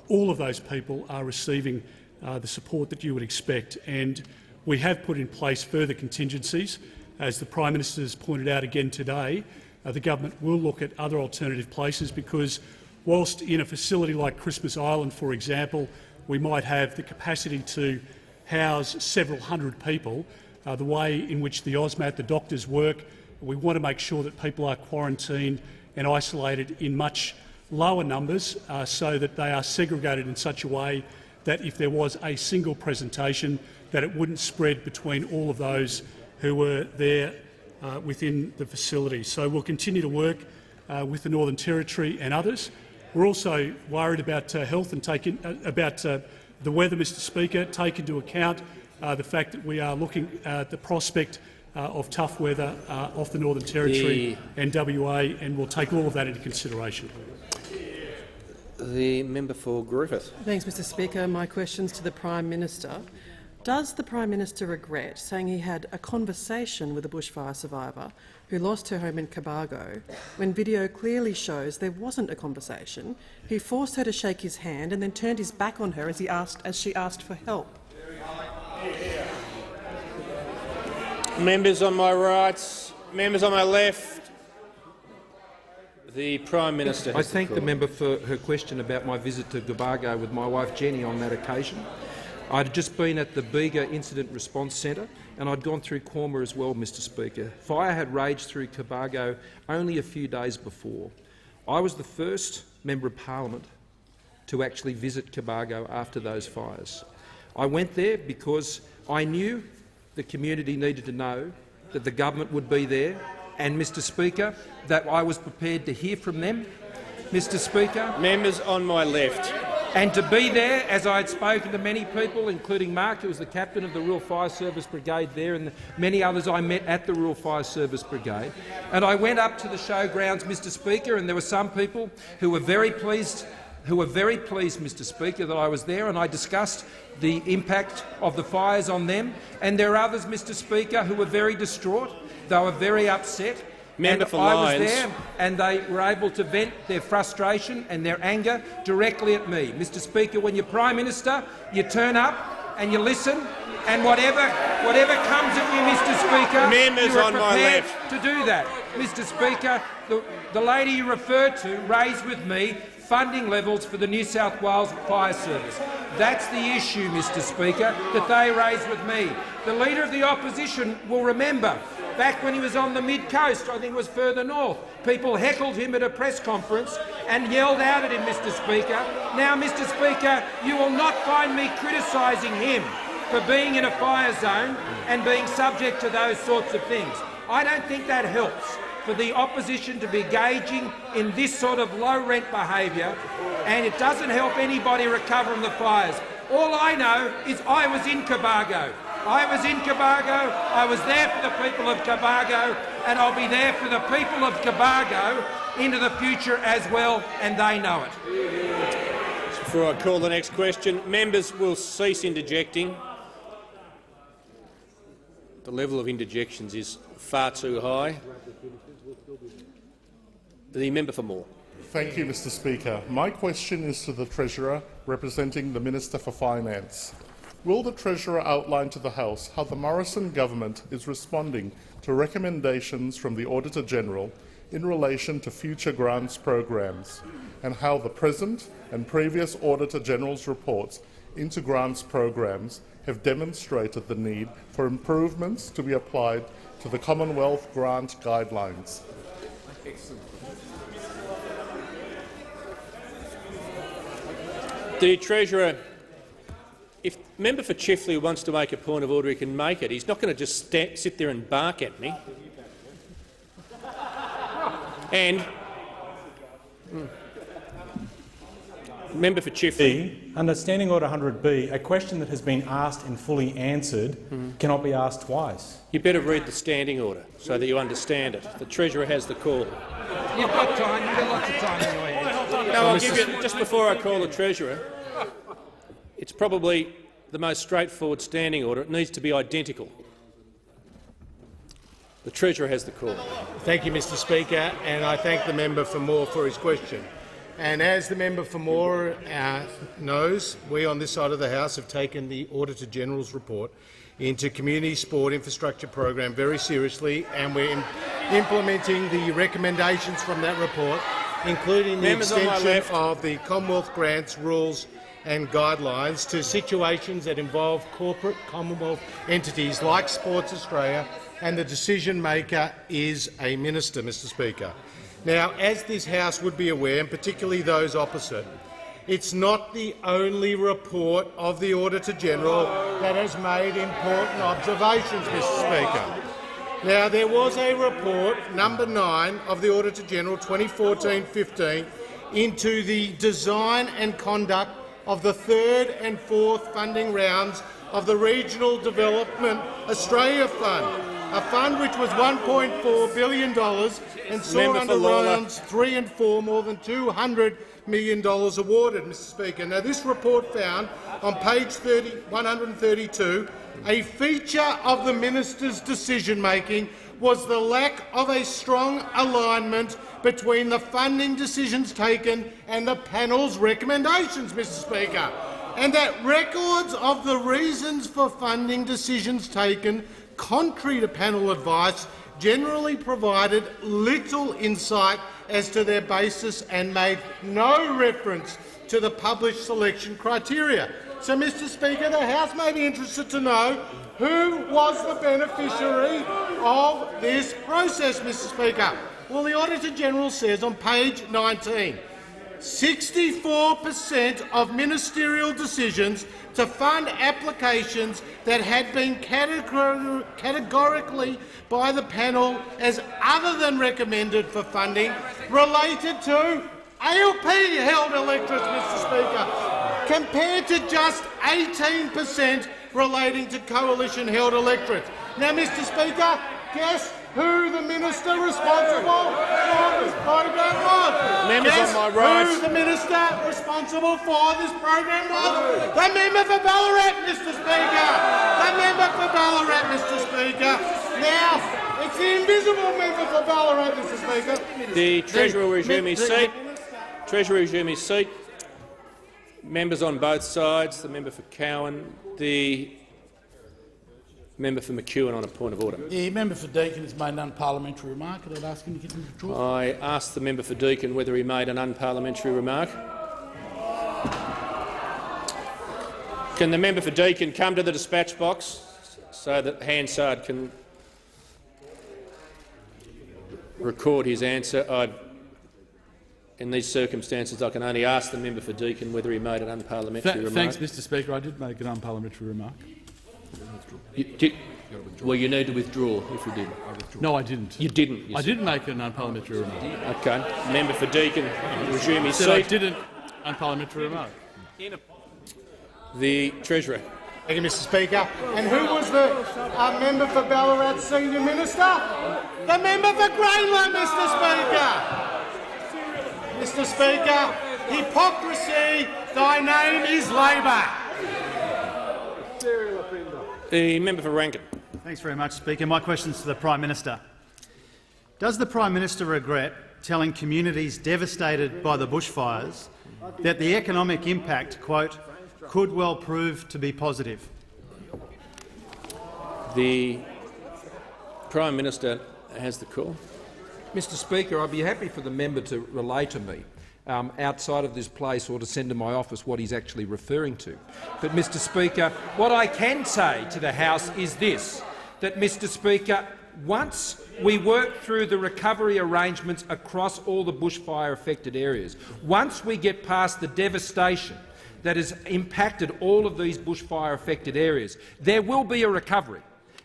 all of those people are receiving the support that you would expect. And we have put in place further contingencies. As the Prime Minister has pointed out again today, the government will look at other alternative places because whilst in a facility like Christmas Island, for example, we might have the capacity to house several hundred people, the way in which the AUSMAT, the doctors, work, we want to make sure that people are quarantined and isolated in much lower numbers so that they are segregated in such a way that if there was a single presentation, that it wouldn't spread between all of those who were there within the facility. So we'll continue to work with the Northern Territory and others. We're also worried about health and about the weather, Mr Speaker. Take into account the fact that we are looking at the prospect of tough weather off the Northern Territory and WA, and we'll take all of that into consideration. The member for Griffith. Thanks, Mr Speaker. My question's to the Prime Minister. Does the Prime Minister regret saying he had a conversation with a bushfire survivor who lost her home in Cobargo when video clearly shows there wasn't a conversation? He forced her to shake his hand and then turned his back on her as she asked for help. Members on my right, members on my left. The Prime Minister. I thank the member for her question about my visit to Cobargo with my wife Jenny on that occasion. I'd just been at the Bega Incident Response Centre and I'd gone through Corma as well, Mr Speaker. Fire had raged through Cobargo only a few days before. I was the first Member of Parliament to actually visit Cobargo after those fires. I went there because I knew the community needed to know that the government would be there, and, Mr Speaker, that I was prepared to hear from them Mr Speaker. Members on my left. And to be there, as I had spoken to many people, including Mark, who was the captain of the Rural Fire Service Brigade there, and many others I met at the Rural Fire Service Brigade. And I went up to the showgrounds, Mr Speaker, and there were some people who were very pleased, Mr Speaker, that I was there, and I discussed the impact of the fires on them. And there are others, Mr Speaker, who were very distraught. They were very upset. Member for I Lyons. was there, and they were able to vent their frustration and their anger directly at me. Mr Speaker, when you're Prime Minister, you turn up and you listen, and whatever comes at you, Mr Speaker, Members you are on my prepared left. to do that. Mr Speaker, the lady you referred to raised with me funding levels for the New South Wales Fire Service. That's the issue, Mr Speaker, that they raised with me. The Leader of the Opposition will remember back when he was on the mid-coast, I think it was further north, people heckled him at a press conference and yelled out at him, Mr Speaker. Now, Mr Speaker, you will not find me criticising him for being in a fire zone and being subject to those sorts of things. I don't think that helps for the opposition to be engaging in this sort of low-rent behaviour, and it doesn't help anybody recover from the fires. All I know is I was in Cobargo. I was in Cobargo, I was there for the people of Cobargo, and I'll be there for the people of Cobargo into the future as well, and they know it. Before I call the next question, members will cease interjecting. The level of interjections is far too high. The member for Moore. Thank you, Mr Speaker. My question is to the Treasurer, representing the Minister for Finance. Will the Treasurer outline to the House how the Morrison government is responding to recommendations from the Auditor-General in relation to future grants programs, and how the present and previous Auditor-General's reports into grants programs have demonstrated the need for improvements to be applied to the Commonwealth grant guidelines? The Treasurer, if member for Chifley wants to make a point of order, he can make it. He's not going to just sit there and bark at me. And member for Chifley. Under Standing Order 100B, a question that has been asked and fully answered cannot be asked twice. You better read the standing order so that you understand it. The Treasurer has the call. You've got time. You've got lots of time in your hands. No, I'll give you, just before I call the Treasurer, it's probably the most straightforward standing order. It needs to be identical. The Treasurer has the call. Thank you, Mr Speaker, and I thank the member for Moore for his question. And as the member for Moore knows, we on this side of the House have taken the Auditor-General's report into Community Sport Infrastructure Program very seriously, and we're implementing the recommendations from that report, including the extension of the Commonwealth grants rules and guidelines to situations that involve corporate Commonwealth entities like Sports Australia, and the decision-maker is a minister, Mr Speaker. Now, as this House would be aware, and particularly those opposite, it's not the only report of the Auditor-General that has made important observations, Mr Speaker. Now, there was a report, number 9, of the Auditor-General 2014-15 into the design and conduct of the 3rd and 4th funding rounds of the Regional Development Australia Fund, a fund which was $1.4 billion and saw under rounds 3 and 4 more than $200 million awarded, Mr Speaker. Now, this report found on page 132 a feature of the minister's decision-making was the lack of a strong alignment between the funding decisions taken and the panel's recommendations, Mr Speaker, and that records of the reasons for funding decisions taken, contrary to panel advice, generally provided little insight as to their basis and made no reference to the published selection criteria. So, Mr Speaker, the House may be interested to know who was the beneficiary of this process, Mr Speaker. Well, the Auditor-General says on page 19, 64% of ministerial decisions to fund applications that had been categorically by the panel as other than recommended for funding related to ALP-held electorates, Mr Speaker, compared to just 18% relating to coalition-held electorates. Now, Mr Speaker, guess who the minister responsible for this program was? Members guess on my right. who the minister responsible for this program was? The member for Ballarat, Mr Speaker. The member for Ballarat, Mr Speaker. Now, it's the invisible member for Ballarat, Mr Speaker. The Treasurer will resume his seat. Treasurer will resume his seat. Members on both sides, the member for Cowan, the member for McEwen on a point of order. The member for Deakin has made an unparliamentary remark. I'd ask him to get into withdraw. I asked the member for Deakin whether he made an unparliamentary remark. Can the member for Deakin come to the dispatch box so that Hansard can record his answer? In these circumstances, I can only ask the member for Deakin whether he made an unparliamentary remark. Thanks, Mr Speaker. I did make an unparliamentary remark. Well, you need to withdraw if you did. No, I didn't. You didn't. I didn't make an unparliamentary remark. Okay. Member for Deakin, resume his seat. I didn't unparliamentary remark. The Treasurer. Thank you, Mr Speaker. And who was the member for Ballarat Senior Minister? The member for Greenland, Mr Speaker. Mr Speaker, hypocrisy, thy name is Labor. The member for Rankin. Thanks very much, Speaker. My question is to the Prime Minister. Does the Prime Minister regret telling communities devastated by the bushfires that the economic impact, quote, could well prove to be positive? The Prime Minister has the call. Mr Speaker, I'd be happy for the member to relay to me outside of this place or to send to my office what he's actually referring to. But, Mr Speaker, what I can say to the House is this, that, Mr Speaker, once we work through the recovery arrangements across all the bushfire-affected areas, once we get past the devastation that has impacted all of these bushfire-affected areas, there will be a recovery,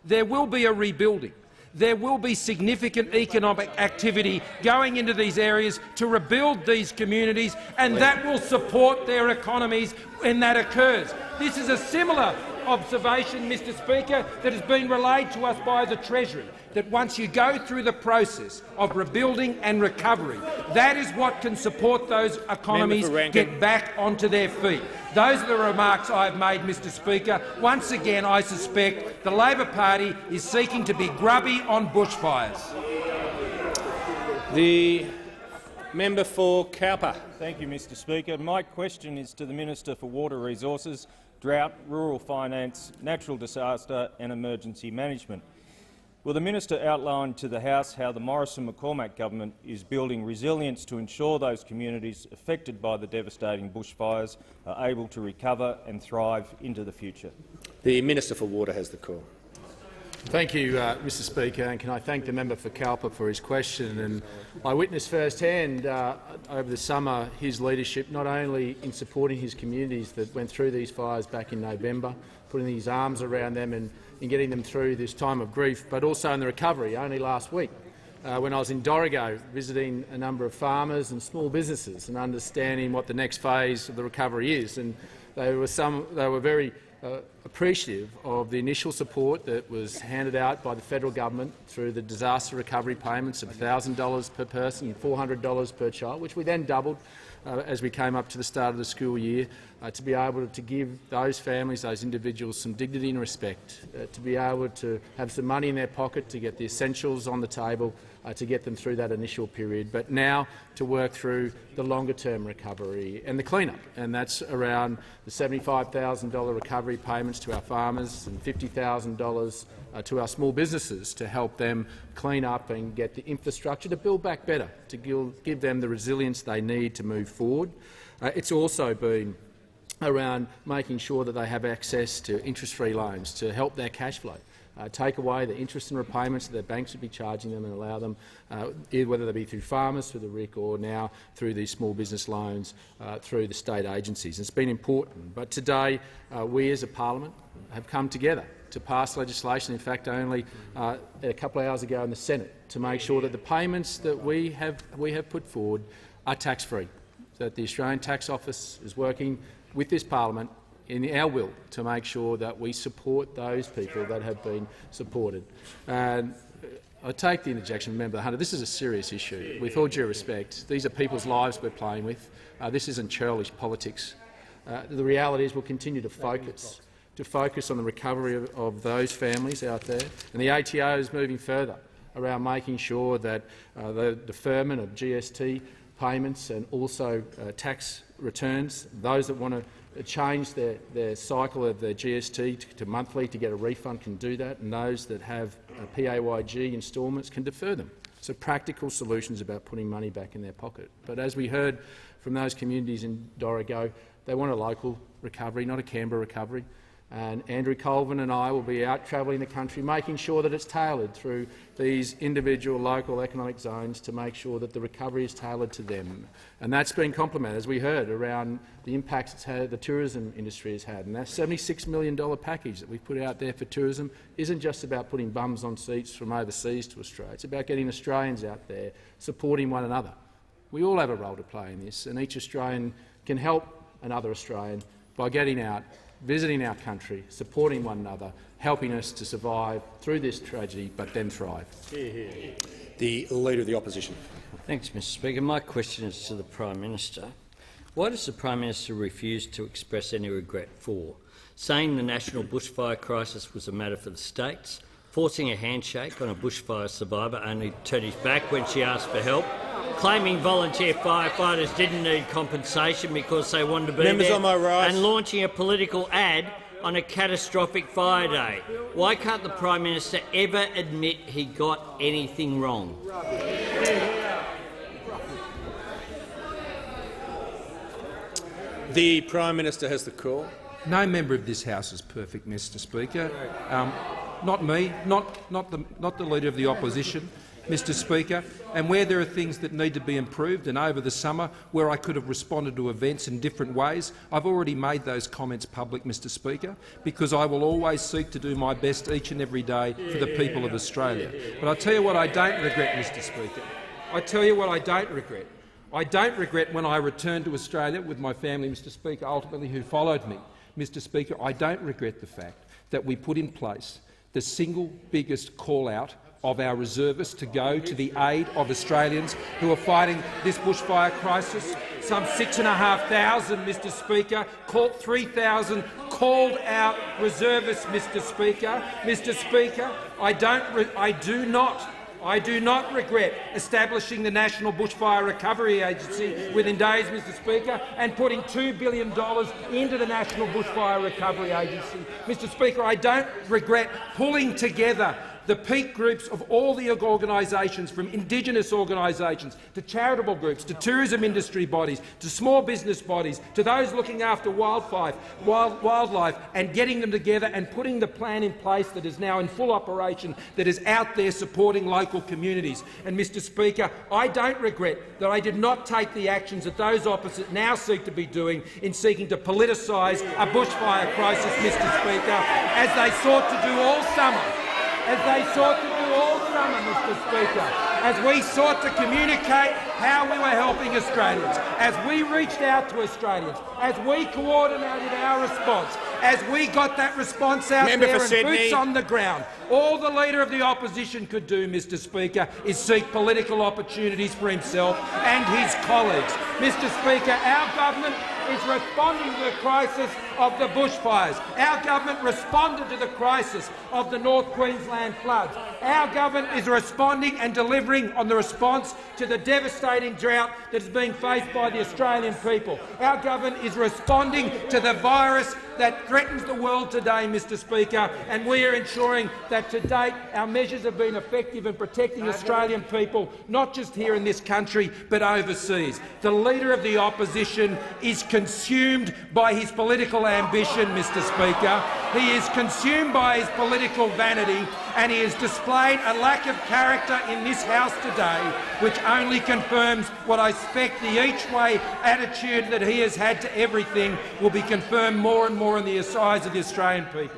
there will be a rebuilding, there will be significant economic activity going into these areas to rebuild these communities, and that will support their economies when that occurs. This is a similar observation, Mr Speaker, that has been relayed to us by the Treasury, that once you go through the process of rebuilding and recovery, that is what can support those economies get back onto their feet. Those are the remarks I have made, Mr Speaker. Once again, I suspect the Labor Party is seeking to be grubby on bushfires. The member for Cowper. Thank you, Mr Speaker. My question is to the Minister for Water Resources, Drought, Rural Finance, Natural Disaster and Emergency Management. Will the minister outline to the House how the Morrison-McCormack government is building resilience to ensure those communities affected by the devastating bushfires are able to recover and thrive into the future? The Minister for Water has the call. Thank you, Mr Speaker, and can I thank the member for Cowper for his question. And I witnessed firsthand over the summer his leadership, not only in supporting his communities that went through these fires back in November, putting his arms around them and in getting them through this time of grief, but also in the recovery. Only last week, when I was in Dorrigo visiting a number of farmers and small businesses and understanding what the next phase of the recovery is, and they were very appreciative of the initial support that was handed out by the federal government through the disaster recovery payments of $1,000 per person and $400 per child, which we then doubled as we came up to the start of the school year, to be able to give those families, those individuals, some dignity and respect, to be able to have some money in their pocket to get the essentials on the table, to get them through that initial period, but now to work through the longer-term recovery and the clean-up, and that's around the $75,000 recovery payments to our farmers and $50,000 to our small businesses to help them clean up and get the infrastructure to build back better, to give them the resilience they need to move forward. It's also been around making sure that they have access to interest-free loans to help their cash flow. Take away the interest and repayments that their banks would be charging them and allow them, whether they be through farmers, through the RIC, or now through these small business loans through the state agencies. It's been important. But today, we as a parliament have come together to pass legislation, in fact only a couple of hours ago in the Senate, to make sure that the payments that we have put forward are tax-free. that the Australian Tax Office is working with this parliament in our will to make sure that we support those people that have been supported. And I take the interjection from Member Hunter. This is a serious issue. With all due respect, these are people's lives we're playing with. This isn't churlish politics. The reality is we'll continue to focus on the recovery of those families out there, and the ATO is moving further around making sure that the deferment of GST payments and also tax returns, those that want to change their cycle of their GST to monthly to get a refund can do that, and those that have PAYG instalments can defer them. So practical solutions about putting money back in their pocket. But as we heard from those communities in Dorrigo, they want a local recovery, not a Canberra recovery. And Andrew Colvin and I will be out travelling the country making sure that it's tailored through these individual local economic zones to make sure that the recovery is tailored to them. And that's been complemented, as we heard, around the impacts it's had, the tourism industry has had. And that $76 million package that we've put out there for tourism isn't just about putting bums on seats from overseas to Australia. It's about getting Australians out there supporting one another. We all have a role to play in this, and each Australian can help another Australian by getting out, visiting our country, supporting one another, helping us to survive through this tragedy but then thrive. The Leader of the Opposition. Thanks, Mr Speaker. My question is to the Prime Minister. Why does the Prime Minister refuse to express any regret for saying the national bushfire crisis was a matter for the states, forcing a handshake on a bushfire survivor only to turn his back when she asked for help, claiming volunteer firefighters didn't need compensation because they wanted to be Members there, on my right, and launching a political ad on a catastrophic fire day? Why can't the Prime Minister ever admit he got anything wrong? The Prime Minister has the call. No member of this House is perfect, Mr Speaker. Not me, not the Leader of the Opposition, Mr Speaker, and where there are things that need to be improved, and over the summer where I could have responded to events in different ways, I've already made those comments public, Mr Speaker, because I will always seek to do my best each and every day for the people of Australia. But I tell you what I don't regret, Mr Speaker. I tell you what I don't regret. I don't regret when I returned to Australia with my family, Mr Speaker, ultimately who followed me. Mr Speaker, I don't regret the fact that we put in place the single biggest call-out of our reservists to go to the aid of Australians who are fighting this bushfire crisis. Some 6,500, Mr Speaker, 3,000 called-out reservists, Mr Speaker. Mr Speaker, I do not regret establishing the National Bushfire Recovery Agency within days, Mr Speaker, and putting $2 billion into the National Bushfire Recovery Agency. Mr Speaker, I don't regret pulling together the peak groups of all the organisations, from Indigenous organisations to charitable groups to tourism industry bodies to small business bodies to those looking after wildlife, and getting them together and putting the plan in place that is now in full operation, that is out there supporting local communities. And, Mr Speaker, I don't regret that I did not take the actions that those opposite now seek to be doing in seeking to politicise a bushfire crisis, Mr Speaker, as they sought to do all summer. Mr Speaker, as we sought to communicate how we were helping Australians, as we reached out to Australians, as we coordinated our response, as we got that response out there and boots on the ground. All the Leader of the Opposition could do, Mr Speaker, is seek political opportunities for himself and his colleagues. Mr Speaker, our government is responding to the crisis of the bushfires. Our government responded to the crisis of the North Queensland floods. Our government is responding and delivering on the response to the devastating drought that is being faced by the Australian people. Our government is responding to the virus that threatens the world today, Mr Speaker, and we are ensuring that to date our measures have been effective in protecting Australian people, not just here in this country but overseas. The Leader of the Opposition is consumed by his political ambition, Mr Speaker. He is consumed by his political vanity, and he has displayed a lack of character in this House today, which only confirms what I suspect the each-way attitude that he has had to everything will be confirmed more and more in the eyes of the Australian people.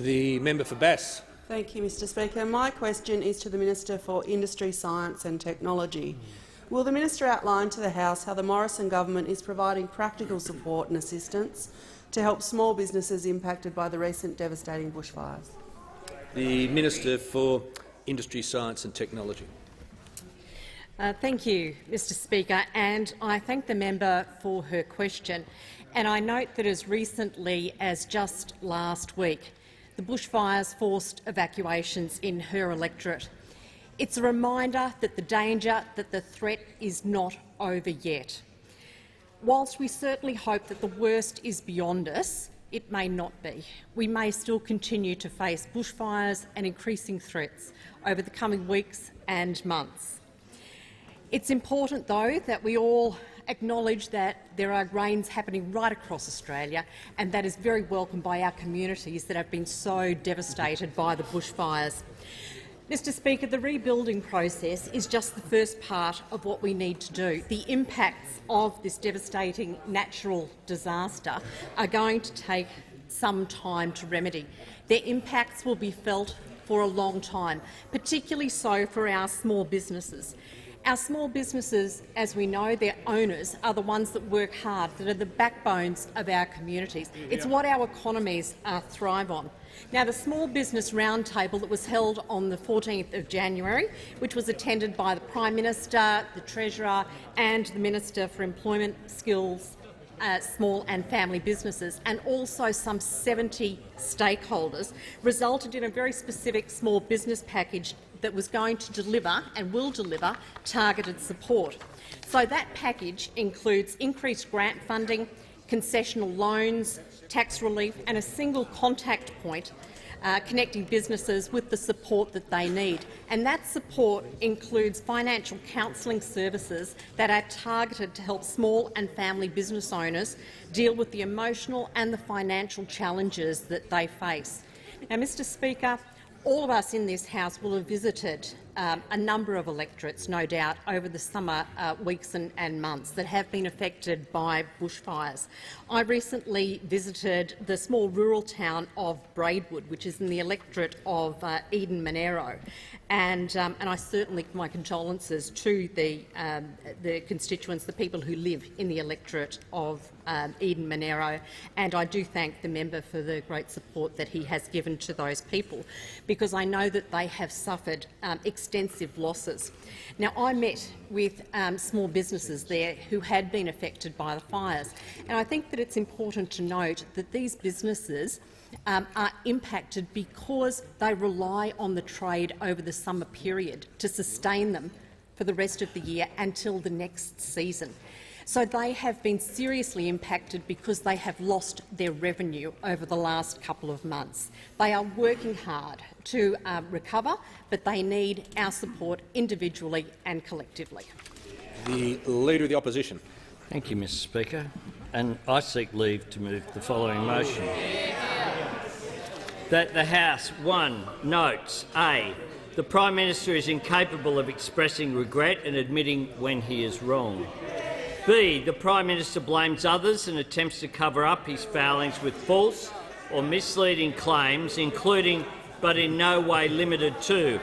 The member for Bass. Thank you, Mr Speaker. My question is to the Minister for Industry, Science and Technology. Will the minister outline to the House how the Morrison government is providing practical support and assistance to help small businesses impacted by the recent devastating bushfires? The Minister for Industry, Science and Technology. Thank you, Mr Speaker, and I thank the member for her question. And I note that as recently as just last week, the bushfires forced evacuations in her electorate. It's a reminder that the danger, that the threat is not over yet. Whilst we certainly hope that the worst is beyond us, it may not be. We may still continue to face bushfires and increasing threats over the coming weeks and months. It's important, though, that we all acknowledge that there are rains happening right across Australia, and that is very welcome by our communities that have been so devastated by the bushfires. Mr Speaker, the rebuilding process is just the first part of what we need to do. The impacts of this devastating natural disaster are going to take some time to remedy. Their impacts will be felt for a long time, particularly so for our small businesses. Our small businesses, as we know, their owners are the ones that work hard, that are the backbones of our communities. It's what our economies thrive on. Now, the Small Business Roundtable that was held on the 14th of January, which was attended by the Prime Minister, the Treasurer and the Minister for Employment, Skills, Small and Family Businesses, and also some 70 stakeholders, resulted in a very specific small business package that was going to deliver and will deliver targeted support. So that package includes increased grant funding, concessional loans, tax relief and a single contact point connecting businesses with the support that they need. And that support includes financial counselling services that are targeted to help small and family business owners deal with the emotional and the financial challenges that they face. Now, Mr Speaker, all of us in this House will have visited a number of electorates, no doubt, over the summer weeks and months that have been affected by bushfires. I recently visited the small rural town of Braidwood, which is in the electorate of Eden Monero, and I certainly give my condolences to the constituents, the people who live in the electorate of Eden Monero, and I do thank the member for the great support that he has given to those people, because I know that they have suffered extensive losses. Now, I met with small businesses there who had been affected by the fires, and I think that it's important to note that these businesses are impacted because they rely on the trade over the summer period to sustain them for the rest of the year until the next season. So they have been seriously impacted because they have lost their revenue over the last couple of months. They are working hard to recover, but they need our support individually and collectively. The Leader of the Opposition. Thank you, Mr Speaker. And I seek leave to move the following motion. That the House 1 notes A. The Prime Minister is incapable of expressing regret and admitting when he is wrong. B. The Prime Minister blames others and attempts to cover up his failings with false or misleading claims, including but in no way limited to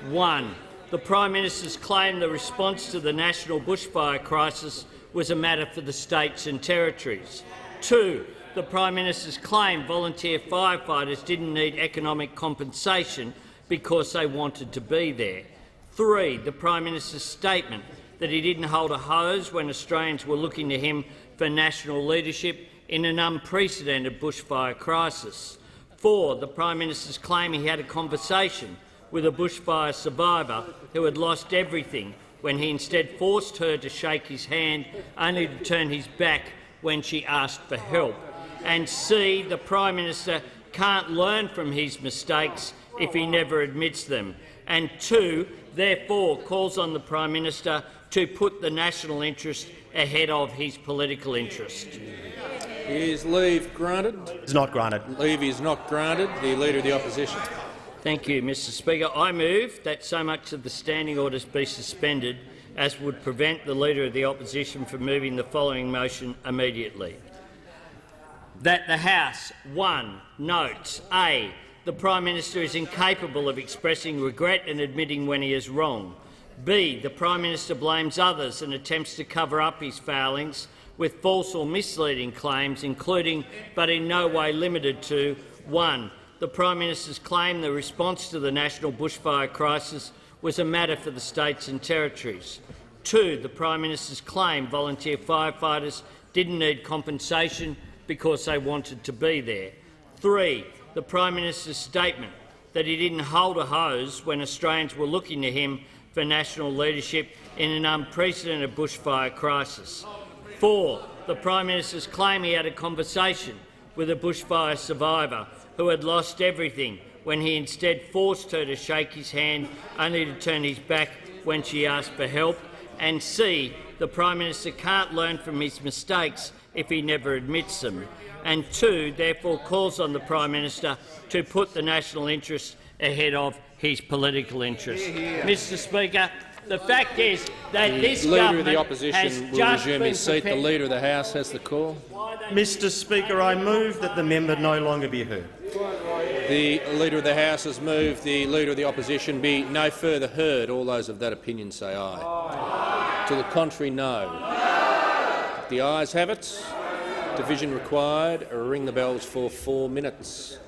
1. The Prime Minister's claim the response to the national bushfire crisis was a matter for the states and territories. 2. The Prime Minister's claim volunteer firefighters didn't need economic compensation because they wanted to be there. 3. The Prime Minister's statement that he didn't hold a hose when Australians were looking to him for national leadership in an unprecedented bushfire crisis. 4. The Prime Minister's claim he had a conversation with a bushfire survivor who had lost everything when he instead forced her to shake his hand, only to turn his back when she asked for help. And C. The Prime Minister can't learn from his mistakes if he never admits them. And 2. Therefore calls on the Prime Minister to put the national interest ahead of his political interest. Is leave granted? It's not granted. Leave is not granted. The Leader of the Opposition. Thank you, Mr Speaker. I move that so much of the standing orders be suspended as would prevent the Leader of the Opposition from moving the following motion immediately. That the House 1 notes A. the Prime Minister is incapable of expressing regret and admitting when he is wrong. B. The Prime Minister blames others and attempts to cover up his failings with false or misleading claims, including, but in no way limited to, 1. The Prime Minister's claim the response to the national bushfire crisis was a matter for the states and territories. 2. The Prime Minister's claim volunteer firefighters didn't need compensation because they wanted to be there. 3. The Prime Minister's statement that he didn't hold a hose when Australians were looking to him for national leadership in an unprecedented bushfire crisis. 4. The Prime Minister's claim he had a conversation with a bushfire survivor who had lost everything when he instead forced her to shake his hand only to turn his back when she asked for help. And C. The Prime Minister can't learn from his mistakes if he never admits them. And 2. Therefore calls on the Prime Minister to put the national interest ahead of his political interests. Mr Speaker, the fact is that this Leader of the government Opposition has will just resume been his seat. The prepared. Leader of the House has the call. Mr Speaker, I move that the member no longer be heard. The Leader of the House has moved the Leader of the Opposition be no further heard. All those of that opinion say aye. To the contrary, no. The ayes have it. Division required. Ring the bells for 4 minutes.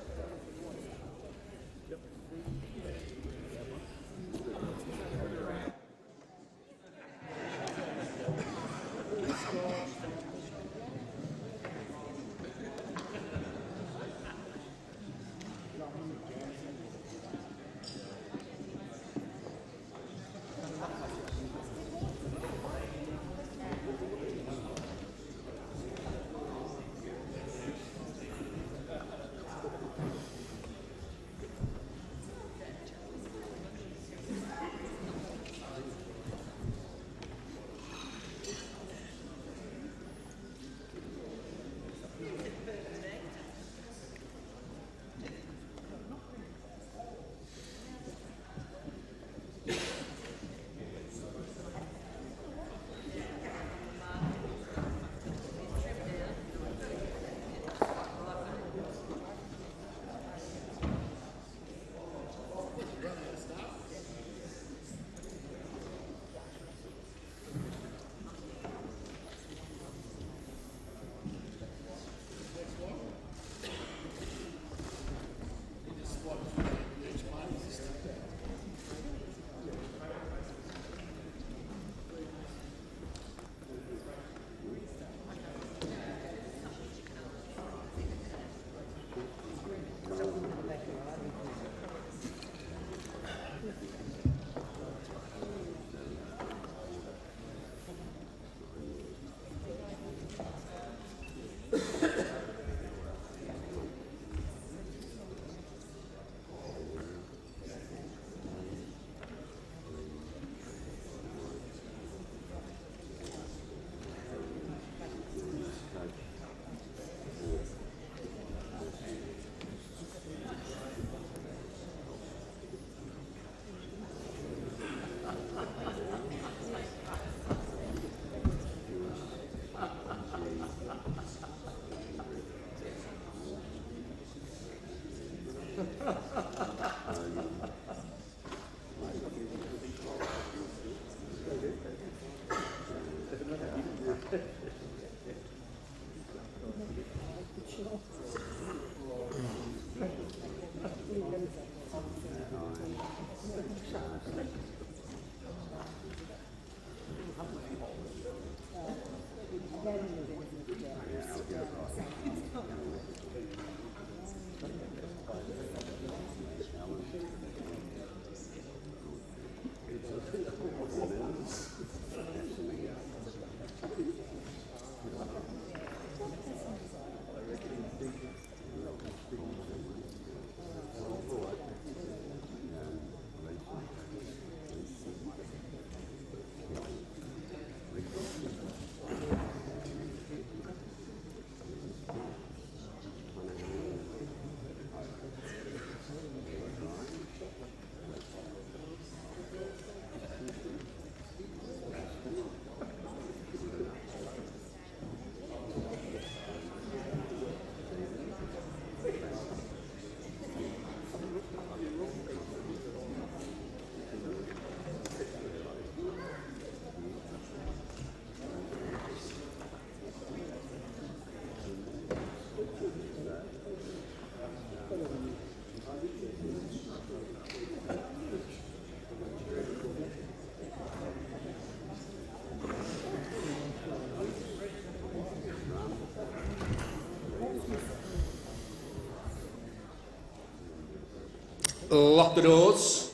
Lock the doors.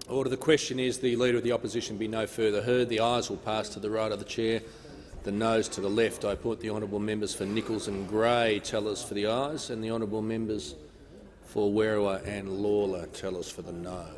Order. The question is the Leader of the Opposition be no further heard. The ayes will pass to the right of the chair, the noes to the left. I put the honourable members for Nichols and Gray tellers for the ayes, and the honourable members for Werriwa and Lawler tellers for the noes.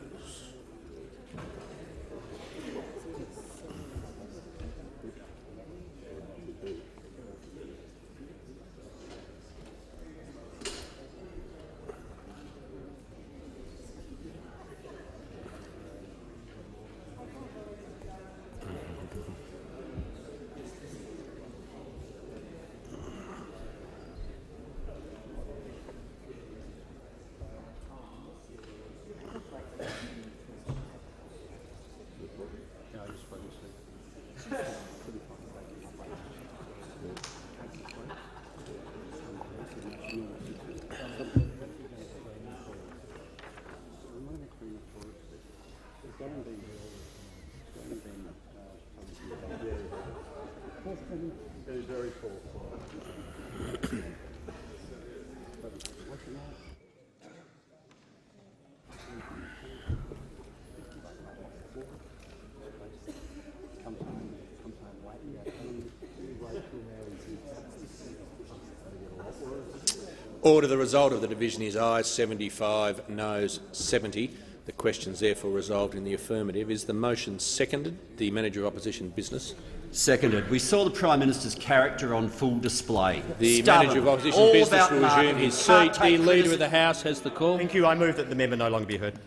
Order. The result of the division is ayes 75, noes 70. The question is therefore resolved in the affirmative. Is the motion seconded? The Manager of Opposition Business. Seconded. We saw the Prime Minister's character on full display. The Stubborn, Manager of Opposition Business will resume his seat. The Leader of the House has the call. Thank you. I move that the member no longer be heard.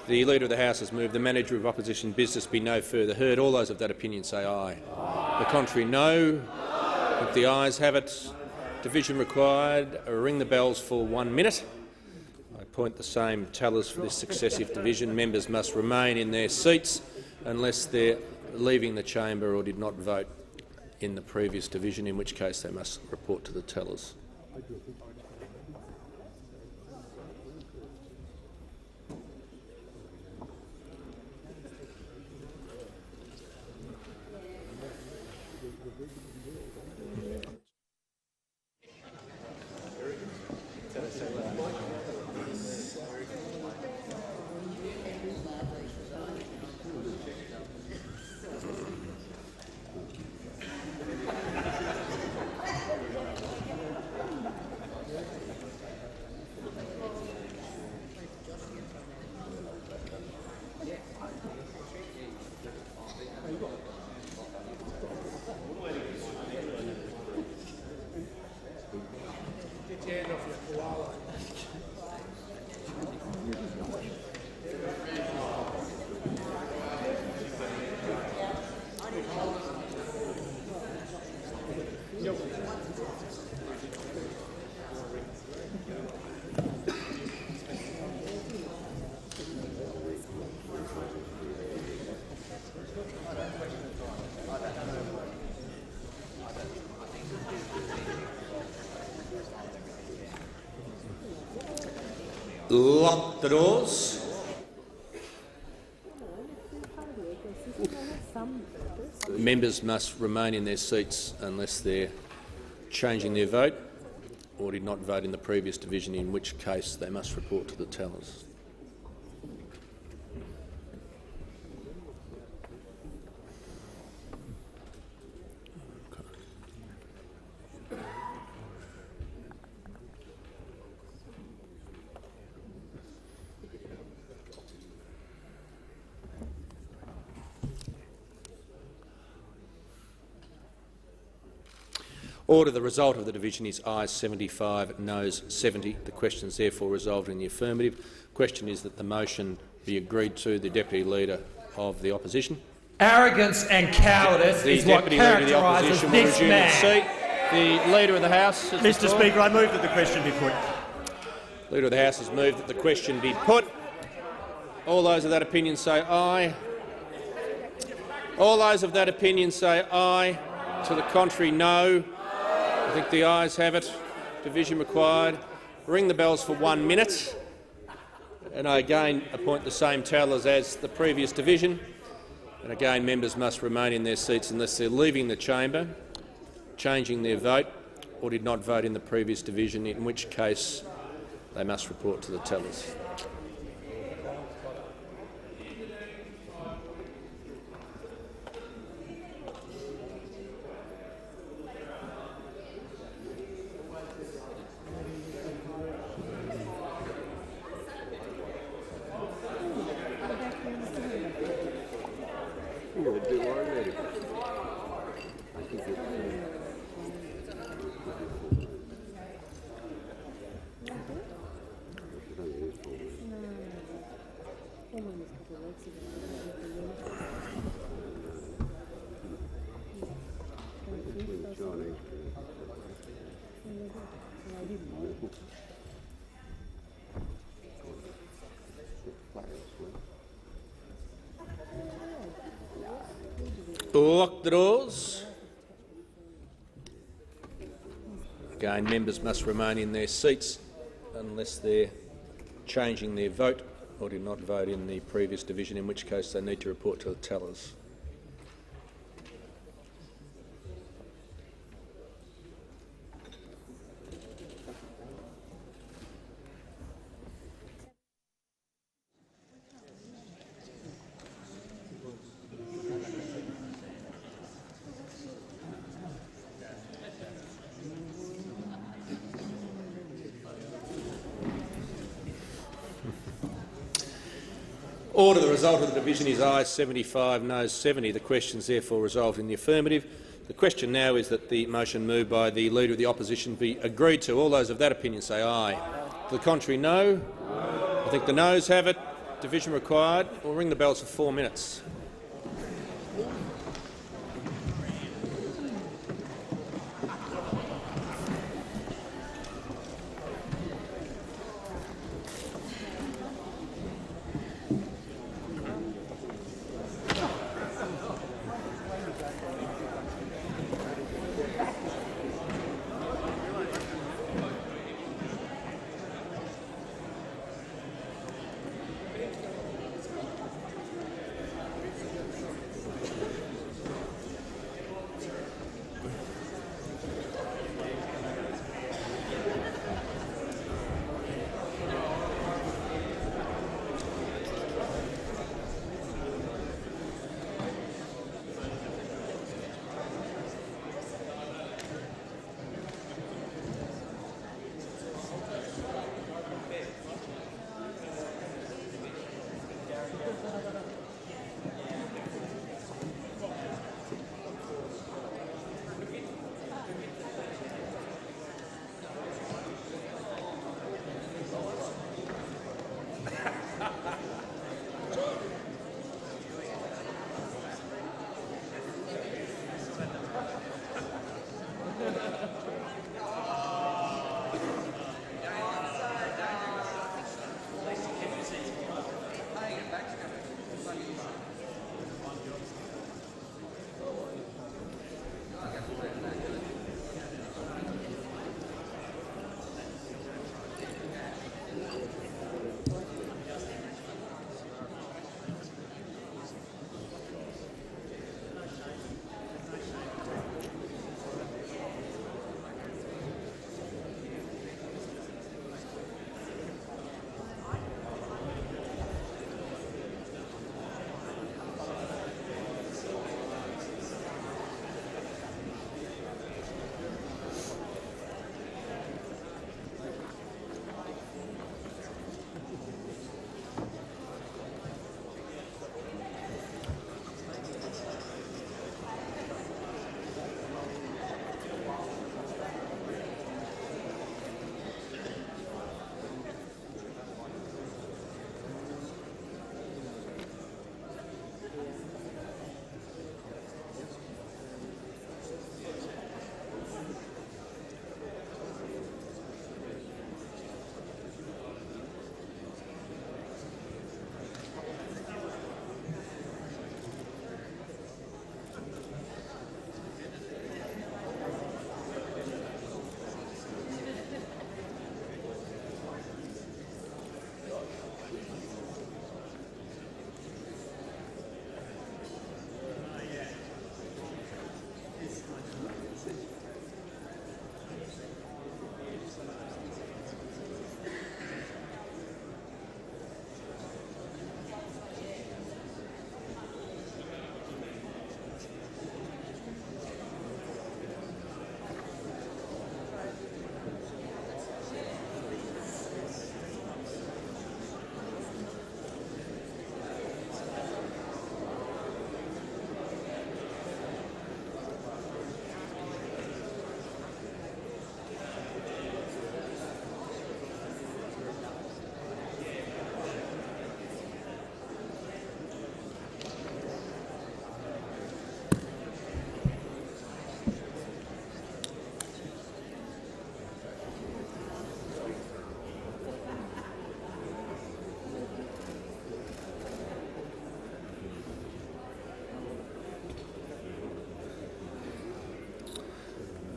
The Leader of the House has moved the Manager of Opposition Business be no further heard. All those of that opinion say aye. The contrary, no. If the ayes have it, division required. Ring the bells for 1 minute. I appoint the same tellers for this successive division. Members must remain in their seats unless they're leaving the chamber or did not vote in the previous division, in which case they must report to the tellers. Lock the doors. Members must remain in their seats unless they're changing their vote or did not vote in the previous division, in which case they must report to the tellers. Order. The result of the division is ayes 75, noes 70. The question is therefore resolved in the affirmative. The question is that the motion be agreed to. The Deputy Leader of the Opposition. Arrogance and cowardice is what characterises this man. The Leader of the House. Mr. Speaker, I move that the question be put. Leader of the House has moved that the question be put. All those of that opinion say aye. All those of that opinion say aye. To the contrary, no. I think the ayes have it. Division required. Ring the bells for 1 minute. And I again appoint the same tellers as the previous division. And again, members must remain in their seats unless they're leaving the chamber, changing their vote, or did not vote in the previous division, in which case they must report to the tellers. Lock the doors. Again, members must remain in their seats unless they're changing their vote or did not vote in the previous division, in which case they need to report to the tellers. Order. The result of the division is ayes 75, noes 70. The question is therefore resolved in the affirmative. The question now is that the motion moved by the Leader of the Opposition be agreed to. All those of that opinion say aye. To the contrary, no. I think the noes have it. Division required. We'll ring the bells for 4 minutes.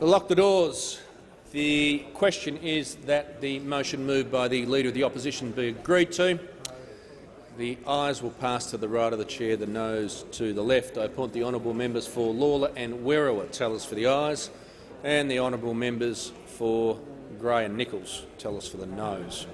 Lock the doors. The question is that the motion moved by the Leader of the Opposition be agreed to. The ayes will pass to the right of the chair, the noes to the left. I appoint the honourable members for Lawler and Werriwa tellers for the ayes, and the honourable members for Gray and Nichols tellers for the noes.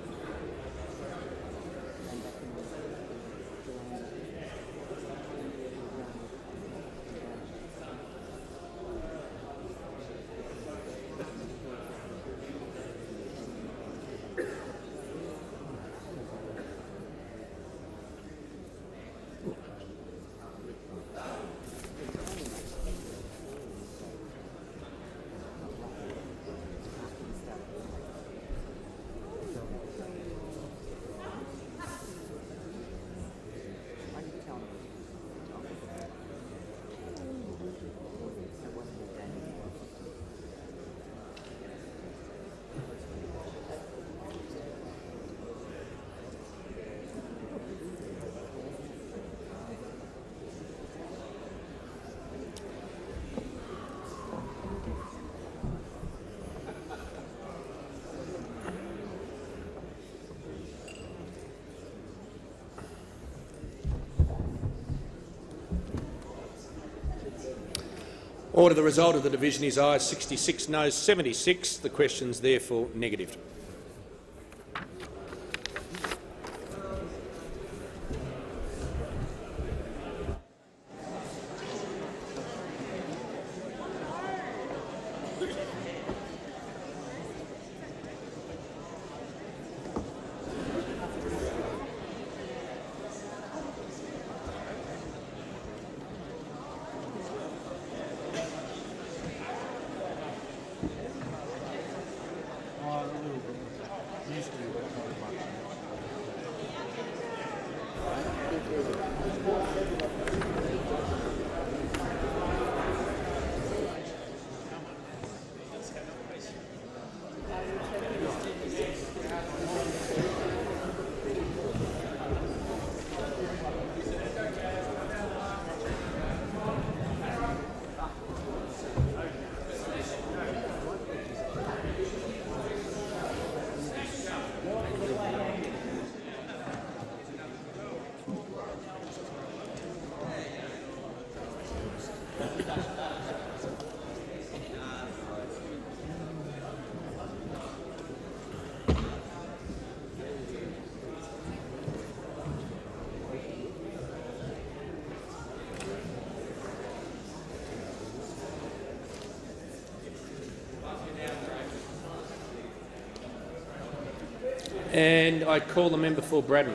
Order. The result of the division is ayes 66, noes 76. The question is therefore negatived. And I call the member for Braddon.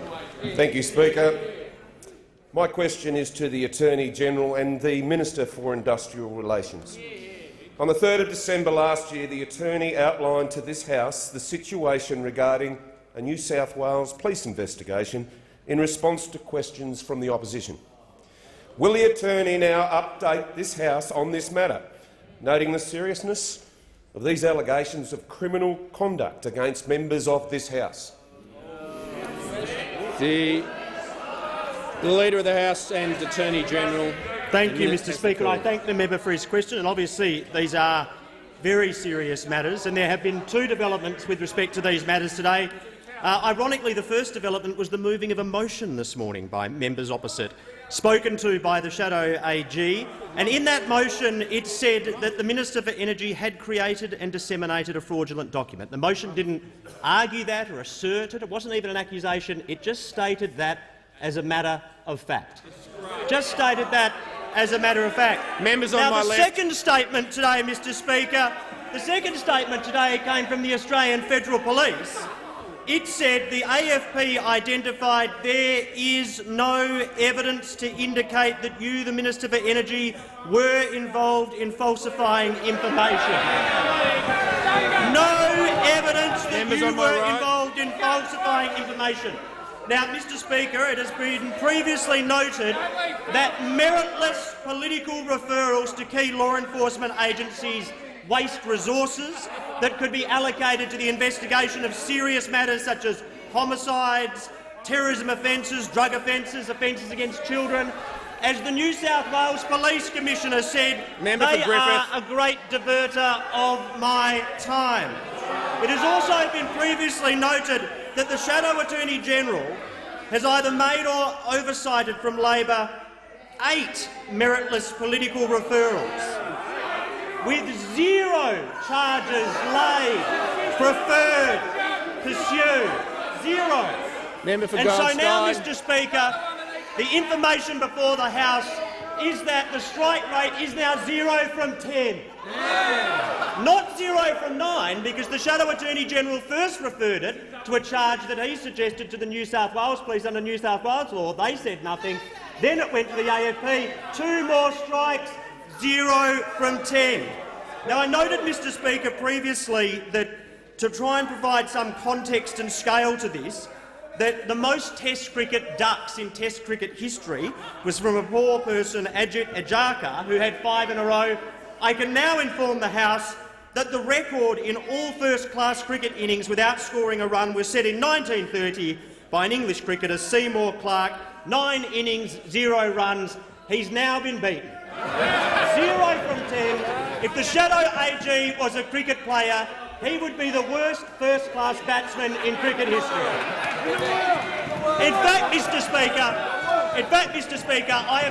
Thank you, Speaker. My question is to the Attorney-General and the Minister for Industrial Relations. On the 3rd of December last year, the Attorney outlined to this House the situation regarding a New South Wales police investigation in response to questions from the opposition. Will the Attorney now update this House on this matter, noting the seriousness of these allegations of criminal conduct against members of this House? The Leader of the House and Attorney-General. Thank you, Mr Speaker. I thank the member for his question. And obviously these are very serious matters, and there have been two developments with respect to these matters today. Ironically, the first development was the moving of a motion this morning by members opposite, spoken to by the Shadow AG, and in that motion it said that the Minister for Energy had created and disseminated a fraudulent document. The motion didn't argue that or assert it. It wasn't even an accusation. It just stated that as a matter of fact. Just stated that as a matter of fact. Members on now, my the left. second statement today, Mr Speaker, the second statement today came from the Australian Federal Police. It said the AFP identified there is no evidence to indicate that you, the Minister for Energy, were involved in falsifying information. No evidence that you were involved in falsifying information. Now, Mr Speaker, it has been previously noted that meritless political referrals to key law enforcement agencies waste resources that could be allocated to the investigation of serious matters such as homicides, terrorism offences, drug offences, offences against children. as the New South Wales Police Commissioner said, Member they for Griffith. are a great diverter of my time. It has also been previously noted that the Shadow Attorney-General has either made or oversighted from Labor 8 meritless political referrals, with 0 charges laid, preferred, pursued, 0. Member for And so Goldstein. now, Mr Speaker, the information before the House is that the strike rate is now 0 from 10. Not 0 from 9, because the Shadow Attorney-General first referred it to a charge that he suggested to the New South Wales Police under New South Wales law. They said nothing. Then it went to the AFP. 2 more strikes, 0 from 10. Now, I noted, Mr Speaker, previously that to try and provide some context and scale to this, that the most Test cricket ducks in Test cricket history was from a poor person, Ajit Ajaka, who had 5 in a row. I can now inform the House that the record in all first-class cricket innings without scoring a run was set in 1930 by an English cricketer, Seymour Clarke. 9 innings, 0 runs. He's now been beaten. 0 from 10. If the Shadow AG was a cricket player, he would be the worst first-class batsman in cricket history. In fact, Mr Speaker, I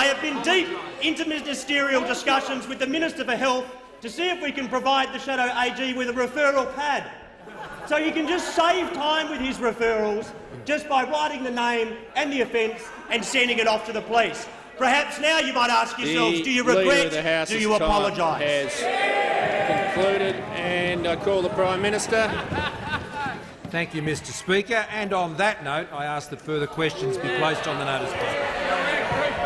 have been deep into ministerial discussions with the Minister for Health to see if we can provide the Shadow AG with a referral pad, so he can just save time with his referrals just by writing the name and the offence and sending it off to the police. Perhaps now you might ask yourselves, do you regret, do you apologise? Has concluded, and I call the Prime Minister. Thank you, Mr Speaker. And on that note, I ask that further questions be placed on the notice paper.